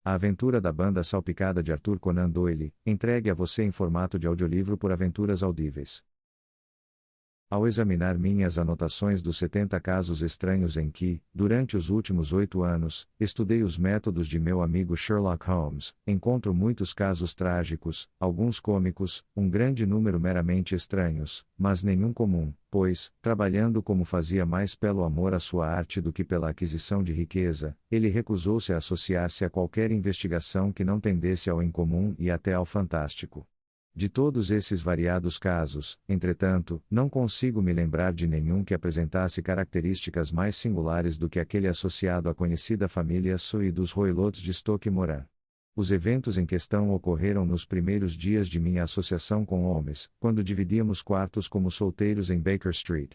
A Aventura da Banda Salpicada de Arthur Conan Doyle, entregue a você em formato de audiolivro por Aventuras Audíveis. Ao examinar minhas anotações dos 70 casos estranhos em que, durante os últimos 8 anos, estudei os métodos de meu amigo Sherlock Holmes, encontro muitos casos trágicos, alguns cômicos, um grande número meramente estranhos, mas nenhum comum, pois, trabalhando como fazia mais pelo amor à sua arte do que pela aquisição de riqueza, ele recusou-se a associar-se a qualquer investigação que não tendesse ao incomum e até ao fantástico. De todos esses variados casos, entretanto, não consigo me lembrar de nenhum que apresentasse características mais singulares do que aquele associado à conhecida família Sui dos Roilots de Stoke Moran. Os eventos em questão ocorreram nos primeiros dias de minha associação com Holmes, quando dividíamos quartos como solteiros em Baker Street.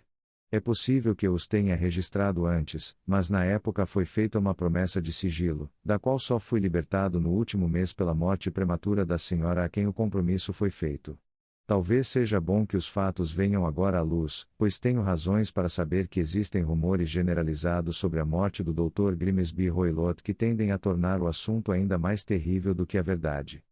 É possível que eu os tenha registrado antes, mas na época foi feita uma promessa de sigilo, da qual só fui libertado no último mês pela morte prematura da senhora a quem o compromisso foi feito. Talvez seja bom que os fatos venham agora à luz, pois tenho razões para saber que existem rumores generalizados sobre a morte do Dr. Grimsby Roylott que tendem a tornar o assunto ainda mais terrível do que a verdade.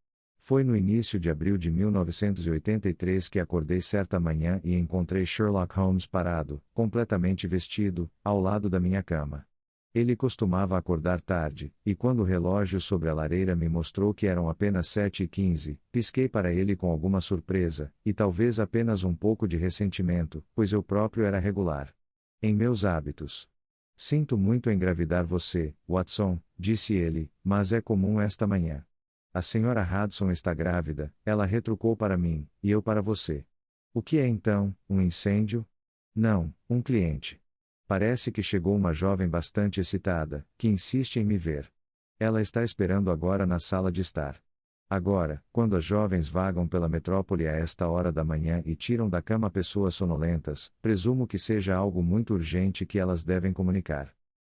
Foi no início de abril de 1983 que acordei certa manhã e encontrei Sherlock Holmes parado, completamente vestido, ao lado da minha cama. Ele costumava acordar tarde, e quando o relógio sobre a lareira me mostrou que eram apenas 7h15, pisquei para ele com alguma surpresa, e talvez apenas um pouco de ressentimento, pois eu próprio era regular em meus hábitos. Sinto muito engravidar você, Watson, disse ele, mas é comum esta manhã. A senhora Hudson está grávida, ela retrucou para mim, e eu para você. O que é então, um incêndio? Não, um cliente. Parece que chegou uma jovem bastante excitada, que insiste em me ver. Ela está esperando agora na sala de estar. Agora, quando as jovens vagam pela metrópole a esta hora da manhã e tiram da cama pessoas sonolentas, presumo que seja algo muito urgente que elas devem comunicar.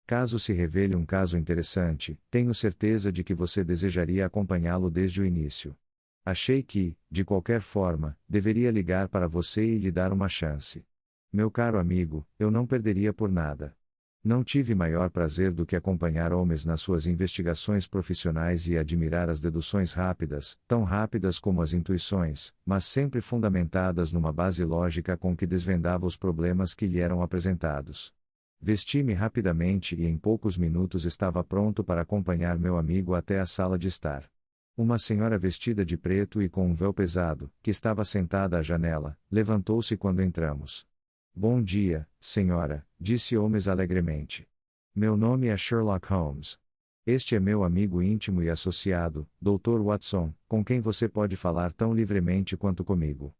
Caso se revele um caso interessante, tenho certeza de que você desejaria acompanhá-lo desde o início. Achei que, de qualquer forma, deveria ligar para você e lhe dar uma chance. Meu caro amigo, eu não perderia por nada. Não tive maior prazer do que acompanhar Holmes nas suas investigações profissionais e admirar as deduções rápidas, tão rápidas como as intuições, mas sempre fundamentadas numa base lógica com que desvendava os problemas que lhe eram apresentados. Vesti-me rapidamente e em poucos minutos estava pronto para acompanhar meu amigo até a sala de estar. Uma senhora vestida de preto e com um véu pesado, que estava sentada à janela, levantou-se quando entramos. Bom dia, senhora, disse Holmes alegremente. Meu nome é Sherlock Holmes. Este é meu amigo íntimo e associado, Dr. Watson, com quem você pode falar tão livremente quanto comigo.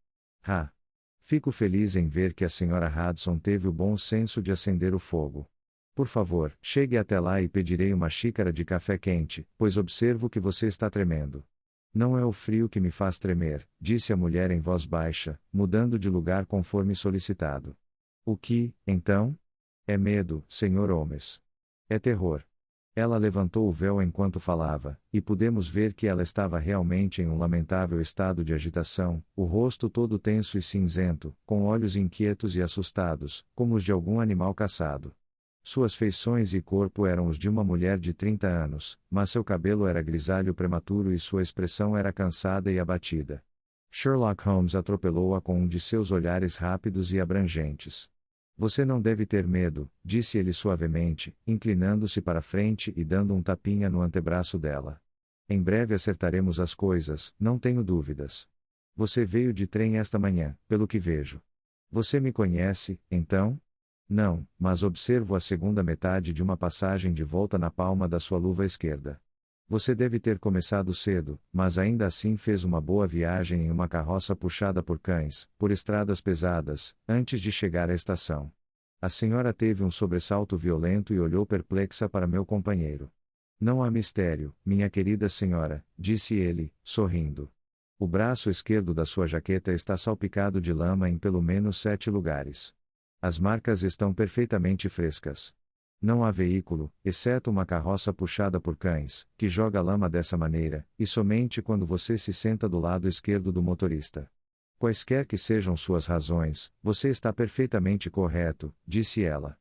Fico feliz em ver que a senhora Hudson teve o bom senso de acender o fogo. Por favor, chegue até lá e pedirei uma xícara de café quente, pois observo que você está tremendo. Não é o frio que me faz tremer, disse a mulher em voz baixa, mudando de lugar conforme solicitado. O que, então? É medo, Sr. Holmes. É terror. Ela levantou o véu enquanto falava, e pudemos ver que ela estava realmente em um lamentável estado de agitação, o rosto todo tenso e cinzento, com olhos inquietos e assustados, como os de algum animal caçado. Suas feições e corpo eram os de uma mulher de 30 anos, mas seu cabelo era grisalho prematuro e sua expressão era cansada e abatida. Sherlock Holmes atropelou-a com um de seus olhares rápidos e abrangentes. Você não deve ter medo, disse ele suavemente, inclinando-se para frente e dando um tapinha no antebraço dela. Em breve acertaremos as coisas, não tenho dúvidas. Você veio de trem esta manhã, pelo que vejo. Você me conhece, então? Não, mas observo a segunda metade de uma passagem de volta na palma da sua luva esquerda. Você deve ter começado cedo, mas ainda assim fez uma boa viagem em uma carroça puxada por cães, por estradas pesadas, antes de chegar à estação. A senhora teve um sobressalto violento e olhou perplexa para meu companheiro. Não há mistério, minha querida senhora, disse ele, sorrindo. O braço esquerdo da sua jaqueta está salpicado de lama em pelo menos 7 lugares. As marcas estão perfeitamente frescas. Não há veículo, exceto uma carroça puxada por cães, que joga lama dessa maneira, e somente quando você se senta do lado esquerdo do motorista. Quaisquer que sejam suas razões, você está perfeitamente correto, disse ela.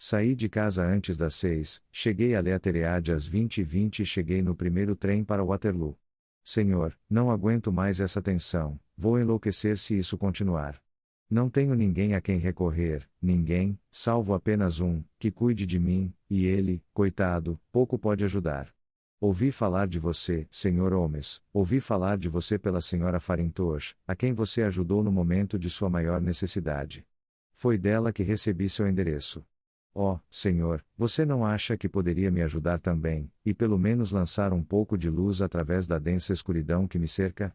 Saí de casa antes das 6, cheguei a Leatereade às 20h20 e cheguei no primeiro trem para Waterloo. Senhor, não aguento mais essa tensão, vou enlouquecer se isso continuar. Não tenho ninguém a quem recorrer, ninguém, salvo apenas um, que cuide de mim, e ele, coitado, pouco pode ajudar. Ouvi falar de você, Sr. Holmes, ouvi falar de você pela Sra. Farintosh, a quem você ajudou no momento de sua maior necessidade. Foi dela que recebi seu endereço. Oh, Senhor, você não acha que poderia me ajudar também, e pelo menos lançar um pouco de luz através da densa escuridão que me cerca?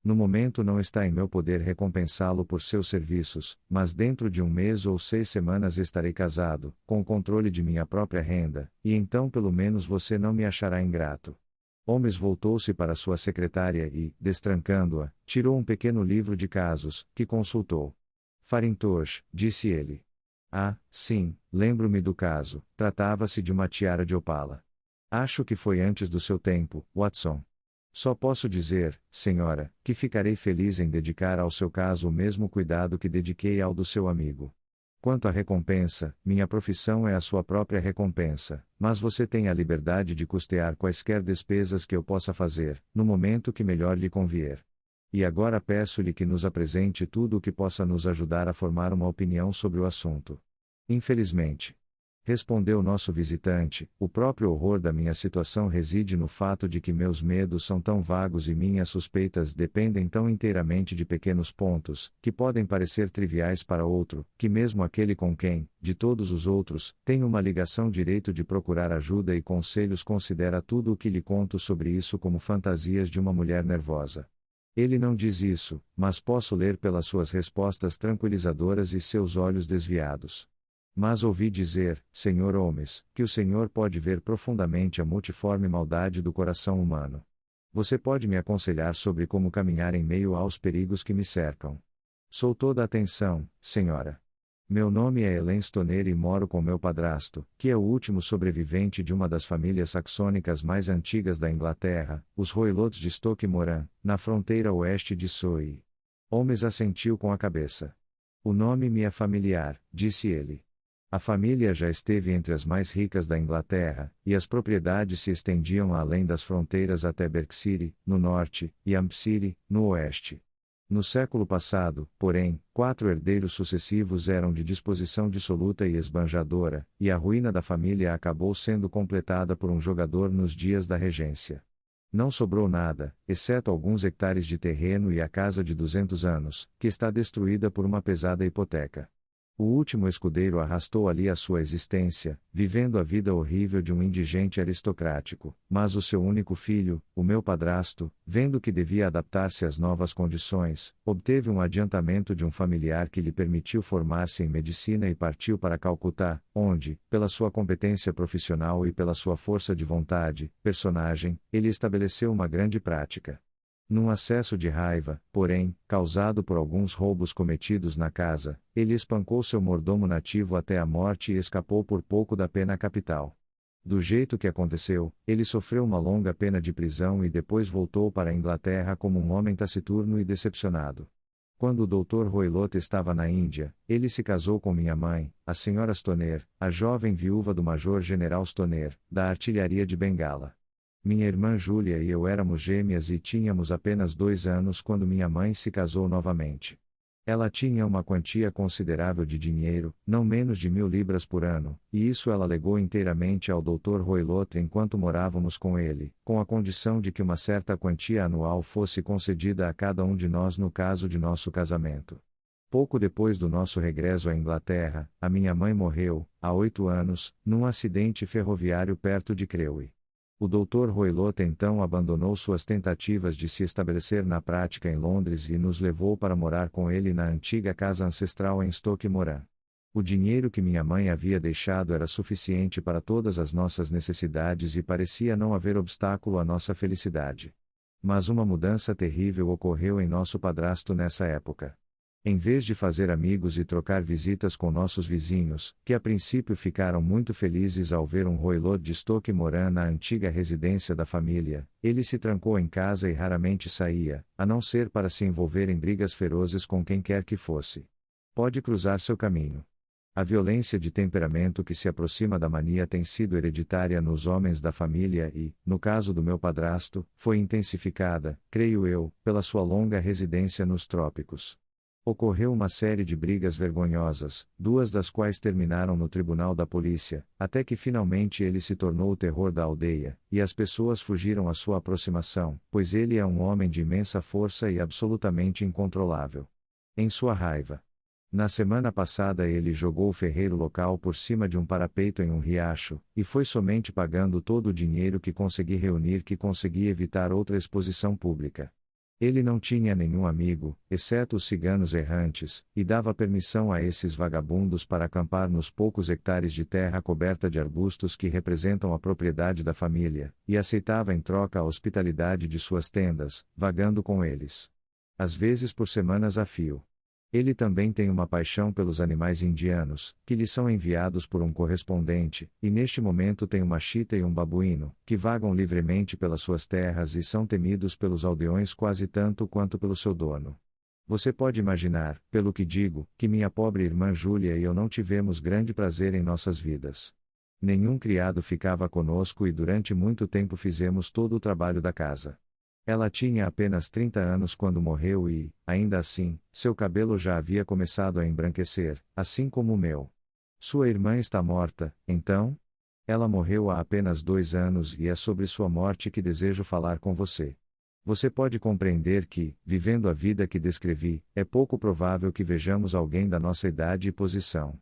No momento não está em meu poder recompensá-lo por seus serviços, mas dentro de 1 mês ou 6 semanas estarei casado, com o controle de minha própria renda, e então pelo menos você não me achará ingrato. Holmes voltou-se para sua secretária e, destrancando-a, tirou um pequeno livro de casos, que consultou. Farintosh, disse ele. Ah, sim, lembro-me do caso, tratava-se de uma tiara de opala. Acho que foi antes do seu tempo, Watson. Só posso dizer, senhora, que ficarei feliz em dedicar ao seu caso o mesmo cuidado que dediquei ao do seu amigo. Quanto à recompensa, minha profissão é a sua própria recompensa, mas você tem a liberdade de custear quaisquer despesas que eu possa fazer, no momento que melhor lhe convier. E agora peço-lhe que nos apresente tudo o que possa nos ajudar a formar uma opinião sobre o assunto. Infelizmente. Respondeu nosso visitante, o próprio horror da minha situação reside no fato de que meus medos são tão vagos e minhas suspeitas dependem tão inteiramente de pequenos pontos, que podem parecer triviais para outro, que mesmo aquele com quem, de todos os outros, tenho uma ligação direito de procurar ajuda e conselhos considera tudo o que lhe conto sobre isso como fantasias de uma mulher nervosa. Ele não diz isso, mas posso ler pelas suas respostas tranquilizadoras e seus olhos desviados. Mas ouvi dizer, Sr. Holmes, que o Senhor pode ver profundamente a multiforme maldade do coração humano. Você pode me aconselhar sobre como caminhar em meio aos perigos que me cercam. Sou toda atenção, senhora. Meu nome é Helen Stoner e moro com meu padrasto, que é o último sobrevivente de uma das famílias saxônicas mais antigas da Inglaterra, os Roylots de Stoke Moran, na fronteira oeste de Surrey. Holmes assentiu com a cabeça. O nome me é familiar, disse ele. A família já esteve entre as mais ricas da Inglaterra, e as propriedades se estendiam além das fronteiras até Berkshire, no norte, e Hampshire, no oeste. No século passado, porém, 4 herdeiros sucessivos eram de disposição dissoluta e esbanjadora, e a ruína da família acabou sendo completada por um jogador nos dias da regência. Não sobrou nada, exceto alguns hectares de terreno e a casa de 200 anos, que está destruída por uma pesada hipoteca. O último escudeiro arrastou ali a sua existência, vivendo a vida horrível de um indigente aristocrático, mas o seu único filho, o meu padrasto, vendo que devia adaptar-se às novas condições, obteve um adiantamento de um familiar que lhe permitiu formar-se em medicina e partiu para Calcutá, onde, pela sua competência profissional e pela sua força de vontade, personagem, ele estabeleceu uma grande prática. Num acesso de raiva, porém, causado por alguns roubos cometidos na casa, ele espancou seu mordomo nativo até a morte e escapou por pouco da pena capital. Do jeito que aconteceu, ele sofreu uma longa pena de prisão e depois voltou para a Inglaterra como um homem taciturno e decepcionado. Quando o Dr. Roylott estava na Índia, ele se casou com minha mãe, a Sra. Stoner, a jovem viúva do Major-General Stoner, da artilharia de Bengala. Minha irmã Júlia e eu éramos gêmeas e tínhamos apenas 2 anos quando minha mãe se casou novamente. Ela tinha uma quantia considerável de dinheiro, não menos de 1000 libras por ano, e isso ela legou inteiramente ao Dr. Roylott enquanto morávamos com ele, com a condição de que uma certa quantia anual fosse concedida a cada um de nós no caso de nosso casamento. Pouco depois do nosso regresso à Inglaterra, a minha mãe morreu, há 8 anos, num acidente ferroviário perto de Crewe. O Dr. Roylott então abandonou suas tentativas de se estabelecer na prática em Londres e nos levou para morar com ele na antiga casa ancestral em Stoke Moran. O dinheiro que minha mãe havia deixado era suficiente para todas as nossas necessidades e parecia não haver obstáculo à nossa felicidade. Mas uma mudança terrível ocorreu em nosso padrasto nessa época. Em vez de fazer amigos e trocar visitas com nossos vizinhos, que a princípio ficaram muito felizes ao ver um Roylott de Stoke Moran na antiga residência da família, ele se trancou em casa e raramente saía, a não ser para se envolver em brigas ferozes com quem quer que fosse. Pode cruzar seu caminho. A violência de temperamento que se aproxima da mania tem sido hereditária nos homens da família e, no caso do meu padrasto, foi intensificada, creio eu, pela sua longa residência nos trópicos. Ocorreu uma série de brigas vergonhosas, duas das quais terminaram no tribunal da polícia, até que finalmente ele se tornou o terror da aldeia, e as pessoas fugiram à sua aproximação, pois ele é um homem de imensa força e absolutamente incontrolável. Em sua raiva. Na semana passada ele jogou o ferreiro local por cima de um parapeito em um riacho, e foi somente pagando todo o dinheiro que consegui reunir que consegui evitar outra exposição pública. Ele não tinha nenhum amigo, exceto os ciganos errantes, e dava permissão a esses vagabundos para acampar nos poucos hectares de terra coberta de arbustos que representam a propriedade da família, e aceitava em troca a hospitalidade de suas tendas, vagando com eles. Às vezes por semanas a fio. Ele também tem uma paixão pelos animais indianos, que lhe são enviados por um correspondente, e neste momento tem uma chita e um babuíno, que vagam livremente pelas suas terras e são temidos pelos aldeões quase tanto quanto pelo seu dono. Você pode imaginar, pelo que digo, que minha pobre irmã Júlia e eu não tivemos grande prazer em nossas vidas. Nenhum criado ficava conosco e durante muito tempo fizemos todo o trabalho da casa. Ela tinha apenas 30 anos quando morreu e, ainda assim, seu cabelo já havia começado a embranquecer, assim como o meu. Sua irmã está morta, então? Ela morreu há apenas 2 anos e é sobre sua morte que desejo falar com você. Você pode compreender que, vivendo a vida que descrevi, é pouco provável que vejamos alguém da nossa idade e posição.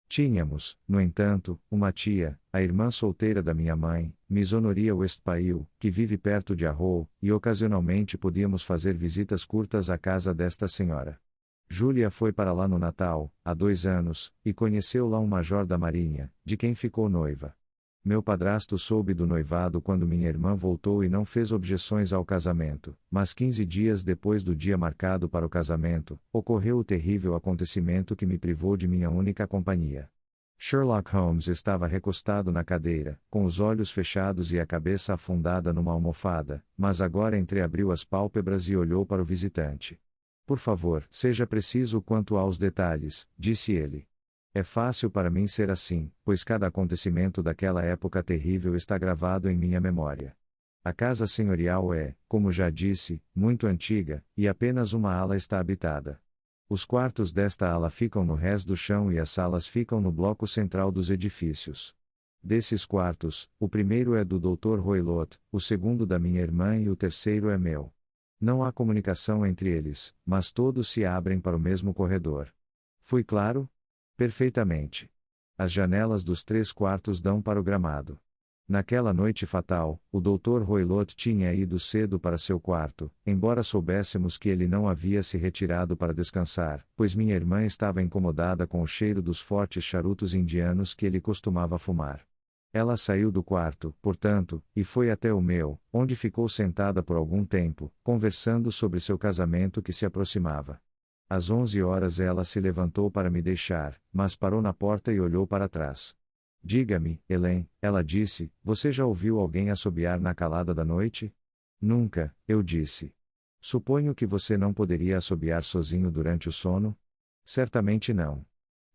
Tínhamos, no entanto, uma tia, a irmã solteira da minha mãe, Miss Honoria Westpail, que vive perto de Arrow, e ocasionalmente podíamos fazer visitas curtas à casa desta senhora. Júlia foi para lá no Natal, há 2 anos, e conheceu lá um major da marinha, de quem ficou noiva. Meu padrasto soube do noivado quando minha irmã voltou e não fez objeções ao casamento, mas 15 dias depois do dia marcado para o casamento, ocorreu o terrível acontecimento que me privou de minha única companhia. Sherlock Holmes estava recostado na cadeira, com os olhos fechados e a cabeça afundada numa almofada, mas agora entreabriu as pálpebras e olhou para o visitante. Por favor, seja preciso quanto aos detalhes, disse ele. É fácil para mim ser assim, pois cada acontecimento daquela época terrível está gravado em minha memória. A casa senhorial é, como já disse, muito antiga, e apenas uma ala está habitada. Os quartos desta ala ficam no rés do chão e as salas ficam no bloco central dos edifícios. Desses quartos, o primeiro é do Dr. Roylott, o segundo da minha irmã e o terceiro é meu. Não há comunicação entre eles, mas todos se abrem para o mesmo corredor. Fui claro? Perfeitamente. As janelas dos 3 quartos dão para o gramado. Naquela noite fatal, o Dr. Roylott tinha ido cedo para seu quarto, embora soubéssemos que ele não havia se retirado para descansar, pois minha irmã estava incomodada com o cheiro dos fortes charutos indianos que ele costumava fumar. Ela saiu do quarto, portanto, e foi até o meu, onde ficou sentada por algum tempo, conversando sobre seu casamento que se aproximava. Às 11 horas ela se levantou para me deixar, mas parou na porta e olhou para trás. Diga-me, Helen, ela disse, você já ouviu alguém assobiar na calada da noite? Nunca, eu disse. Suponho que você não poderia assobiar sozinho durante o sono? Certamente não.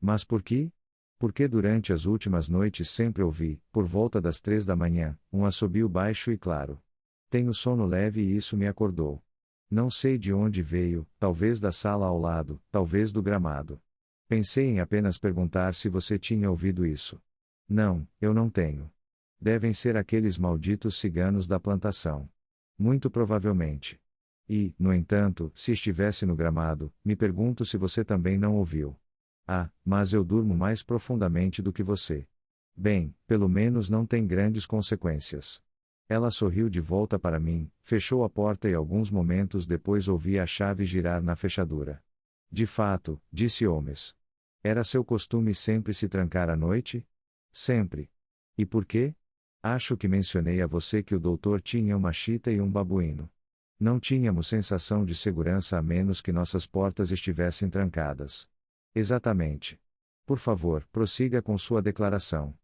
Mas por quê? Porque durante as últimas noites sempre ouvi, por volta das 3 da manhã, um assobio baixo e claro. Tenho sono leve e isso me acordou. Não sei de onde veio, talvez da sala ao lado, talvez do gramado. Pensei em apenas perguntar se você tinha ouvido isso. Não, eu não tenho. Devem ser aqueles malditos ciganos da plantação. Muito provavelmente. E, no entanto, se estivesse no gramado, me pergunto se você também não ouviu. Ah, mas eu durmo mais profundamente do que você. Bem, pelo menos não tem grandes consequências. Ela sorriu de volta para mim, fechou a porta e alguns momentos depois ouvi a chave girar na fechadura. De fato, disse Holmes. Era seu costume sempre se trancar à noite? Sempre. E por quê? Acho que mencionei a você que o doutor tinha uma chita e um babuíno. Não tínhamos sensação de segurança a menos que nossas portas estivessem trancadas. Exatamente. Por favor, prossiga com sua declaração.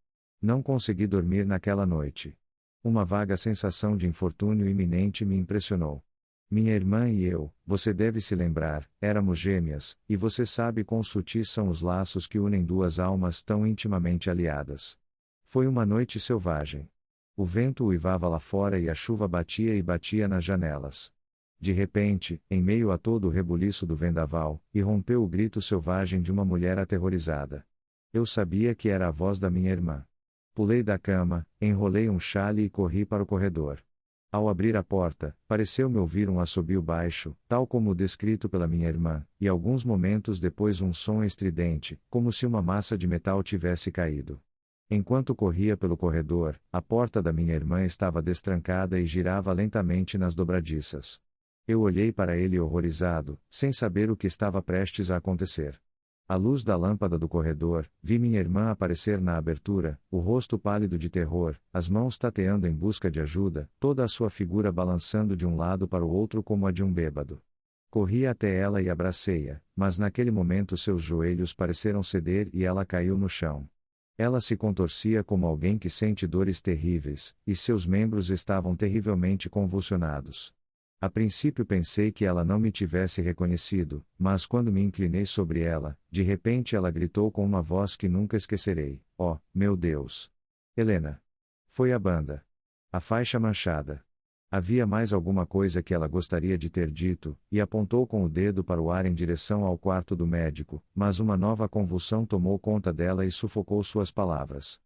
Não consegui dormir naquela noite. Uma vaga sensação de infortúnio iminente me impressionou. Minha irmã e eu, você deve se lembrar, éramos gêmeas, e você sabe quão sutis são os laços que unem duas almas tão intimamente aliadas. Foi uma noite selvagem. O vento uivava lá fora e a chuva batia e batia nas janelas. De repente, em meio a todo o rebuliço do vendaval, irrompeu o grito selvagem de uma mulher aterrorizada. Eu sabia que era a voz da minha irmã. Pulei da cama, enrolei um xale e corri para o corredor. Ao abrir a porta, pareceu-me ouvir um assobio baixo, tal como o descrito pela minha irmã, e alguns momentos depois um som estridente, como se uma massa de metal tivesse caído. Enquanto corria pelo corredor, a porta da minha irmã estava destrancada e girava lentamente nas dobradiças. Eu olhei para ele horrorizado, sem saber o que estava prestes a acontecer. À luz da lâmpada do corredor, vi minha irmã aparecer na abertura, o rosto pálido de terror, as mãos tateando em busca de ajuda, toda a sua figura balançando de um lado para o outro como a de um bêbado. Corri até ela e abracei-a, mas naquele momento seus joelhos pareceram ceder e ela caiu no chão. Ela se contorcia como alguém que sente dores terríveis, e seus membros estavam terrivelmente convulsionados. A princípio pensei que ela não me tivesse reconhecido, mas quando me inclinei sobre ela, de repente ela gritou com uma voz que nunca esquecerei: "Oh, meu Deus! Helena!" Foi a banda. A faixa manchada. Havia mais alguma coisa que ela gostaria de ter dito, e apontou com o dedo para o ar em direção ao quarto do médico, mas uma nova convulsão tomou conta dela e sufocou suas palavras.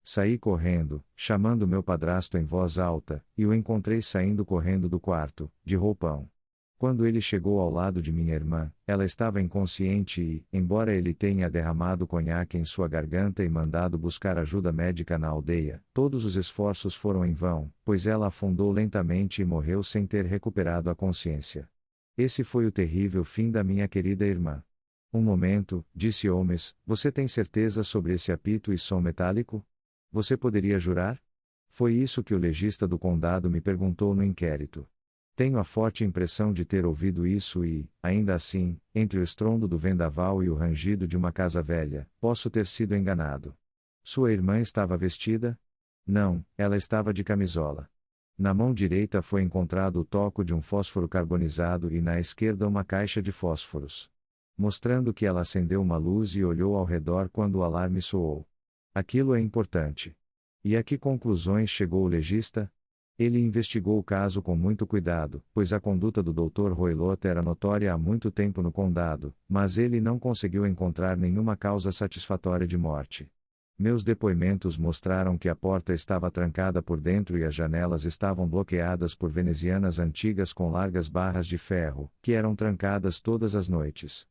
Saí correndo, chamando meu padrasto em voz alta, e o encontrei saindo correndo do quarto, de roupão. Quando ele chegou ao lado de minha irmã, ela estava inconsciente e, embora ele tenha derramado conhaque em sua garganta e mandado buscar ajuda médica na aldeia, todos os esforços foram em vão, pois ela afundou lentamente e morreu sem ter recuperado a consciência. Esse foi o terrível fim da minha querida irmã. Um momento, disse Holmes, você tem certeza sobre esse apito e som metálico? Você poderia jurar? Foi isso que o legista do condado me perguntou no inquérito. Tenho a forte impressão de ter ouvido isso e, ainda assim, entre o estrondo do vendaval e o rangido de uma casa velha, posso ter sido enganado. Sua irmã estava vestida? Não, ela estava de camisola. Na mão direita foi encontrado o toco de um fósforo carbonizado e na esquerda uma caixa de fósforos. Mostrando que ela acendeu uma luz e olhou ao redor quando o alarme soou. Aquilo é importante. E a que conclusões chegou o legista? Ele investigou o caso com muito cuidado, pois a conduta do Dr. Roylott era notória há muito tempo no condado, mas ele não conseguiu encontrar nenhuma causa satisfatória de morte. Meus depoimentos mostraram que a porta estava trancada por dentro e as janelas estavam bloqueadas por venezianas antigas com largas barras de ferro, que eram trancadas todas as noites.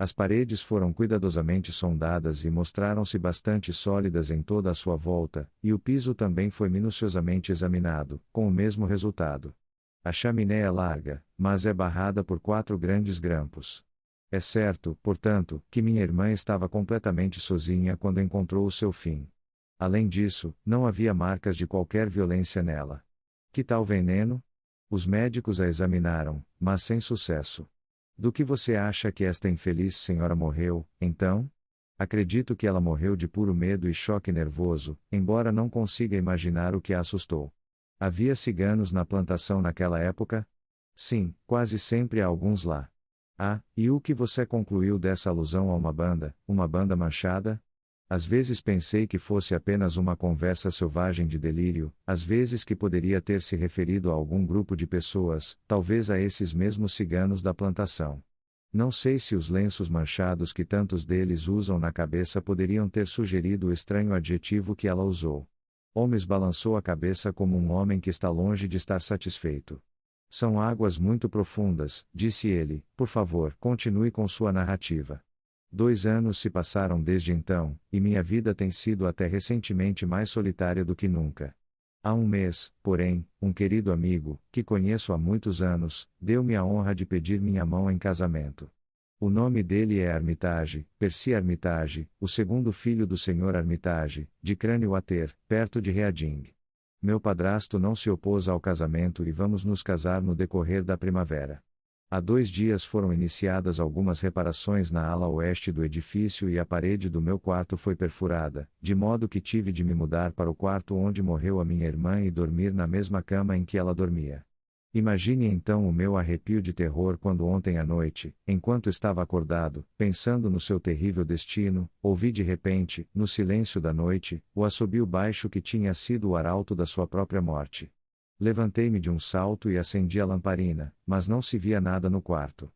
As paredes foram cuidadosamente sondadas e mostraram-se bastante sólidas em toda a sua volta, e o piso também foi minuciosamente examinado, com o mesmo resultado. A chaminé é larga, mas é barrada por 4 grandes grampos. É certo, portanto, que minha irmã estava completamente sozinha quando encontrou o seu fim. Além disso, não havia marcas de qualquer violência nela. Que tal veneno? Os médicos a examinaram, mas sem sucesso. Do que você acha que esta infeliz senhora morreu, então? Acredito que ela morreu de puro medo e choque nervoso, embora não consiga imaginar o que a assustou. Havia ciganos na plantação naquela época? Sim, quase sempre há alguns lá. Ah, e o que você concluiu dessa alusão a uma banda manchada? Às vezes pensei que fosse apenas uma conversa selvagem de delírio, às vezes que poderia ter se referido a algum grupo de pessoas, talvez a esses mesmos ciganos da plantação. Não sei se os lenços manchados que tantos deles usam na cabeça poderiam ter sugerido o estranho adjetivo que ela usou. Holmes balançou a cabeça como um homem que está longe de estar satisfeito. São águas muito profundas, disse ele, por favor, continue com sua narrativa. 2 anos se passaram desde então, e minha vida tem sido até recentemente mais solitária do que nunca. Há um mês, porém, um querido amigo, que conheço há muitos anos, deu-me a honra de pedir minha mão em casamento. O nome dele é Armitage, Percy Armitage, o segundo filho do Sr. Armitage, de Crânio-Water, perto de Reading. Meu padrasto não se opôs ao casamento e vamos nos casar no decorrer da primavera. Há 2 dias foram iniciadas algumas reparações na ala oeste do edifício e a parede do meu quarto foi perfurada, de modo que tive de me mudar para o quarto onde morreu a minha irmã e dormir na mesma cama em que ela dormia. Imagine então o meu arrepio de terror quando ontem à noite, enquanto estava acordado, pensando no seu terrível destino, ouvi de repente, no silêncio da noite, o assobio baixo que tinha sido o arauto da sua própria morte. Levantei-me de um salto e acendi a lamparina, mas não se via nada no quarto.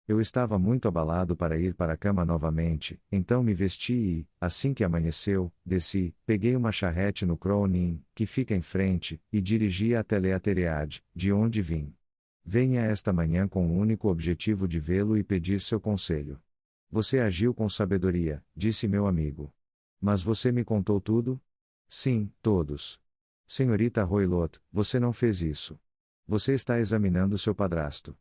Eu estava muito abalado para ir para a cama novamente, então me vesti e, assim que amanheceu, desci, peguei uma charrete no Cronin, que fica em frente, e dirigi até Leateriade, de onde vim. Venha esta manhã com o único objetivo de vê-lo e pedir seu conselho. Você agiu com sabedoria, disse meu amigo. Mas você me contou tudo? Sim, todos. Senhorita Roylott, você não fez isso. Você está examinando seu padrasto.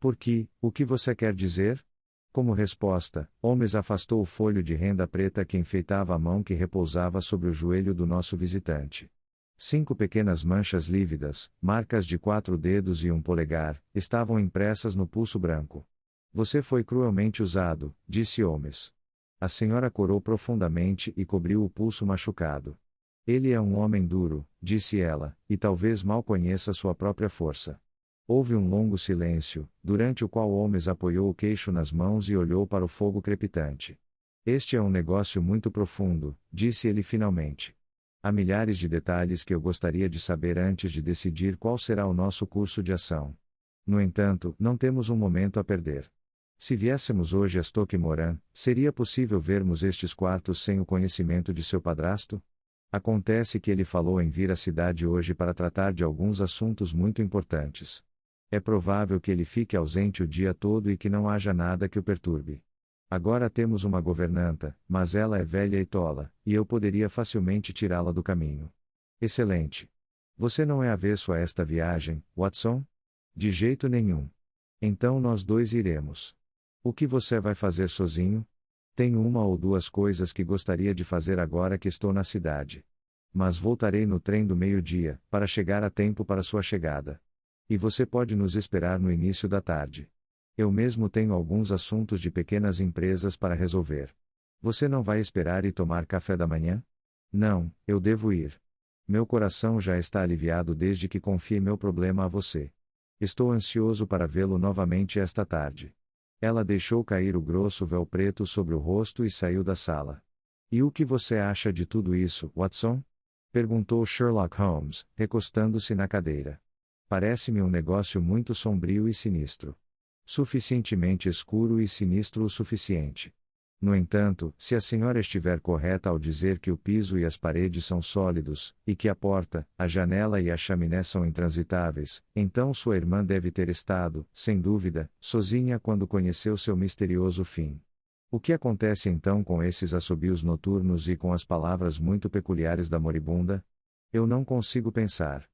Por que, o que você quer dizer? Como resposta, Holmes afastou o folho de renda preta que enfeitava a mão que repousava sobre o joelho do nosso visitante. 5 pequenas manchas lívidas, marcas de 4 dedos e um polegar, estavam impressas no pulso branco. Você foi cruelmente usado, disse Holmes. A senhora corou profundamente e cobriu o pulso machucado. Ele é um homem duro, disse ela, e talvez mal conheça sua própria força. Houve um longo silêncio, durante o qual Holmes apoiou o queixo nas mãos e olhou para o fogo crepitante. Este é um negócio muito profundo, disse ele finalmente. Há milhares de detalhes que eu gostaria de saber antes de decidir qual será o nosso curso de ação. No entanto, não temos um momento a perder. Se viéssemos hoje a Stoke Moran, seria possível vermos estes quartos sem o conhecimento de seu padrasto? Acontece que ele falou em vir à cidade hoje para tratar de alguns assuntos muito importantes. É provável que ele fique ausente o dia todo e que não haja nada que o perturbe. Agora temos uma governanta, mas ela é velha e tola, e eu poderia facilmente tirá-la do caminho. Excelente. Você não é avesso a esta viagem, Watson? De jeito nenhum. Então nós dois iremos. O que você vai fazer sozinho? Tenho uma ou duas coisas que gostaria de fazer agora que estou na cidade. Mas voltarei no trem do meio-dia, para chegar a tempo para sua chegada. E você pode nos esperar no início da tarde. Eu mesmo tenho alguns assuntos de pequenas empresas para resolver. Você não vai esperar e tomar café da manhã? Não, eu devo ir. Meu coração já está aliviado desde que confiei meu problema a você. Estou ansioso para vê-lo novamente esta tarde. Ela deixou cair o grosso véu preto sobre o rosto e saiu da sala. E o que você acha de tudo isso, Watson? Perguntou Sherlock Holmes, recostando-se na cadeira. Parece-me um negócio muito sombrio e sinistro. Suficientemente escuro e sinistro o suficiente. No entanto, se a senhora estiver correta ao dizer que o piso e as paredes são sólidos, e que a porta, a janela e a chaminé são intransitáveis, então sua irmã deve ter estado, sem dúvida, sozinha quando conheceu seu misterioso fim. O que acontece então com esses assobios noturnos e com as palavras muito peculiares da moribunda? Eu não consigo pensar.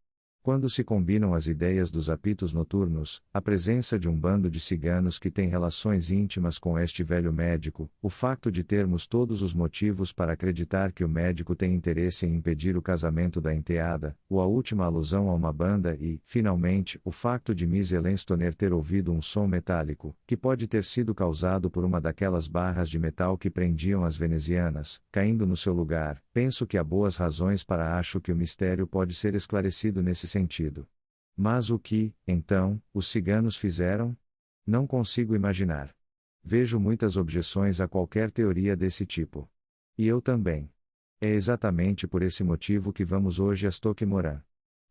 Quando se combinam as ideias dos apitos noturnos, a presença de um bando de ciganos que tem relações íntimas com este velho médico, o facto de termos todos os motivos para acreditar que o médico tem interesse em impedir o casamento da enteada, ou a última alusão a uma banda e, finalmente, o facto de Miss Ellenstoner ter ouvido um som metálico, que pode ter sido causado por uma daquelas barras de metal que prendiam as venezianas, caindo no seu lugar, penso que há boas razões para acho que o mistério pode ser esclarecido nesse sentido. Mas o que, então, os ciganos fizeram? Não consigo imaginar. Vejo muitas objeções a qualquer teoria desse tipo. E eu também. É exatamente por esse motivo que vamos hoje a Stoke Moran.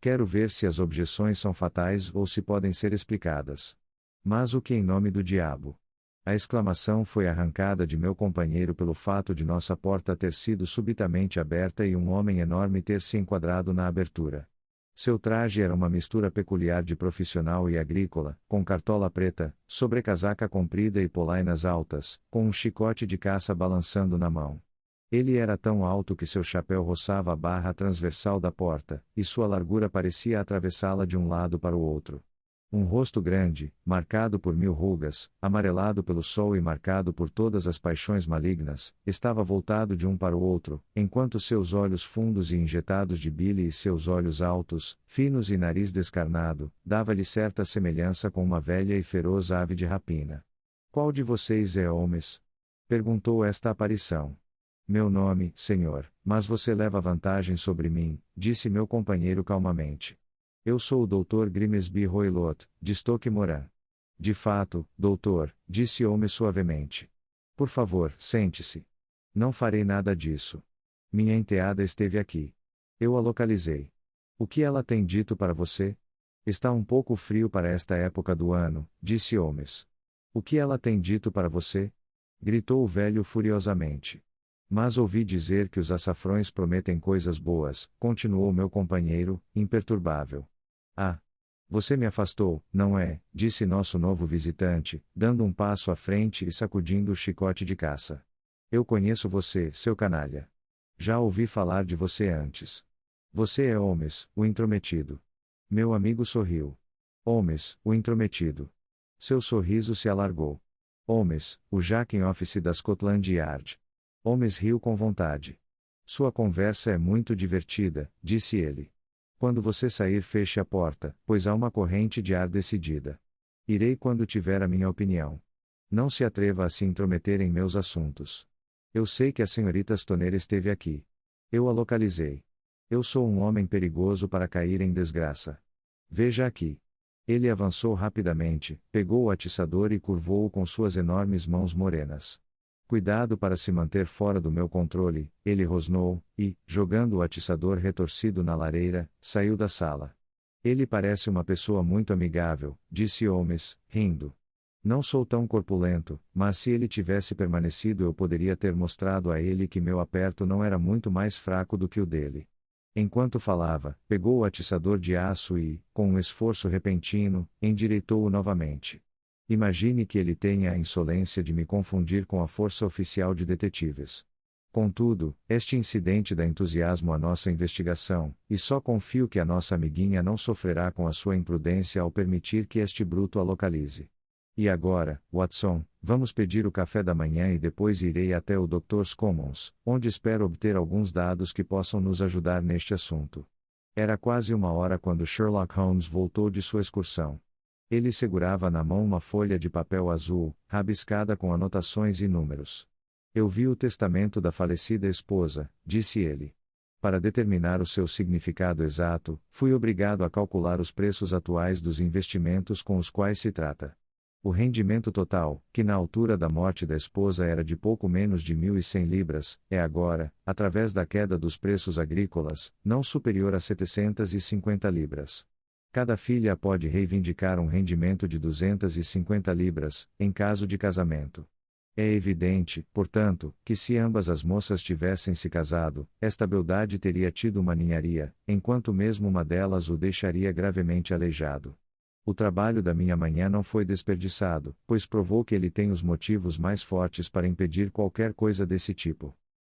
Quero ver se as objeções são fatais ou se podem ser explicadas. Mas o que em nome do diabo? A exclamação foi arrancada de meu companheiro pelo fato de nossa porta ter sido subitamente aberta e um homem enorme ter se enquadrado na abertura. Seu traje era uma mistura peculiar de profissional e agrícola, com cartola preta, sobrecasaca comprida e polainas altas, com um chicote de caça balançando na mão. Ele era tão alto que seu chapéu roçava a barra transversal da porta, e sua largura parecia atravessá-la de um lado para o outro. Um rosto grande, marcado por 1000 rugas, amarelado pelo sol e marcado por todas as paixões malignas, estava voltado de um para o outro, enquanto seus olhos fundos e injetados de bile e seus olhos altos, finos e nariz descarnado, dava-lhe certa semelhança com uma velha e feroz ave de rapina. Qual de vocês é Holmes? Perguntou esta aparição. Meu nome, senhor, mas você leva vantagem sobre mim, disse meu companheiro calmamente. Eu sou o Dr. Grimsby Roylott, de Stoke Moran. De fato, doutor, disse Holmes suavemente. Por favor, sente-se. Não farei nada disso. Minha enteada esteve aqui. Eu a localizei. O que ela tem dito para você? Está um pouco frio para esta época do ano, disse Holmes. O que ela tem dito para você? Gritou o velho furiosamente. Mas ouvi dizer que os açafrões prometem coisas boas, continuou meu companheiro, imperturbável. Ah! Você me afastou, não é? Disse nosso novo visitante, dando um passo à frente e sacudindo o chicote de caça. Eu conheço você, seu canalha. Já ouvi falar de você antes. Você é Holmes, o intrometido. Meu amigo sorriu. Holmes, o intrometido. Seu sorriso se alargou. Holmes, o Jack Office da Scotland Yard. Holmes riu com vontade. Sua conversa é muito divertida, disse ele. Quando você sair, feche a porta, pois há uma corrente de ar decidida. Irei quando tiver a minha opinião. Não se atreva a se intrometer em meus assuntos. Eu sei que a senhorita Stoner esteve aqui. Eu a localizei. Eu sou um homem perigoso para cair em desgraça. Veja aqui. Ele avançou rapidamente, pegou o atiçador e curvou-o com suas enormes mãos morenas. Cuidado para se manter fora do meu controle, ele rosnou, e, jogando o atiçador retorcido na lareira, saiu da sala. Ele parece uma pessoa muito amigável, disse Holmes, rindo. Não sou tão corpulento, mas se ele tivesse permanecido eu poderia ter mostrado a ele que meu aperto não era muito mais fraco do que o dele. Enquanto falava, pegou o atiçador de aço e, com um esforço repentino, endireitou-o novamente. Imagine que ele tenha a insolência de me confundir com a força oficial de detetives. Contudo, este incidente dá entusiasmo à nossa investigação, e só confio que a nossa amiguinha não sofrerá com a sua imprudência ao permitir que este bruto a localize. E agora, Watson, vamos pedir o café da manhã e depois irei até o Doctor's Commons, onde espero obter alguns dados que possam nos ajudar neste assunto. Era quase 1 hora quando Sherlock Holmes voltou de sua excursão. Ele segurava na mão uma folha de papel azul, rabiscada com anotações e números. Eu vi o testamento da falecida esposa, disse ele. Para determinar o seu significado exato, fui obrigado a calcular os preços atuais dos investimentos com os quais se trata. O rendimento total, que na altura da morte da esposa era de pouco menos de 1.100 libras, é agora, através da queda dos preços agrícolas, não superior a 750 libras. Cada filha pode reivindicar um rendimento de 250 libras, em caso de casamento. É evidente, portanto, que se ambas as moças tivessem se casado, esta beldade teria tido uma ninharia, enquanto mesmo uma delas o deixaria gravemente aleijado. O trabalho da minha manhã não foi desperdiçado, pois provou que ele tem os motivos mais fortes para impedir qualquer coisa desse tipo.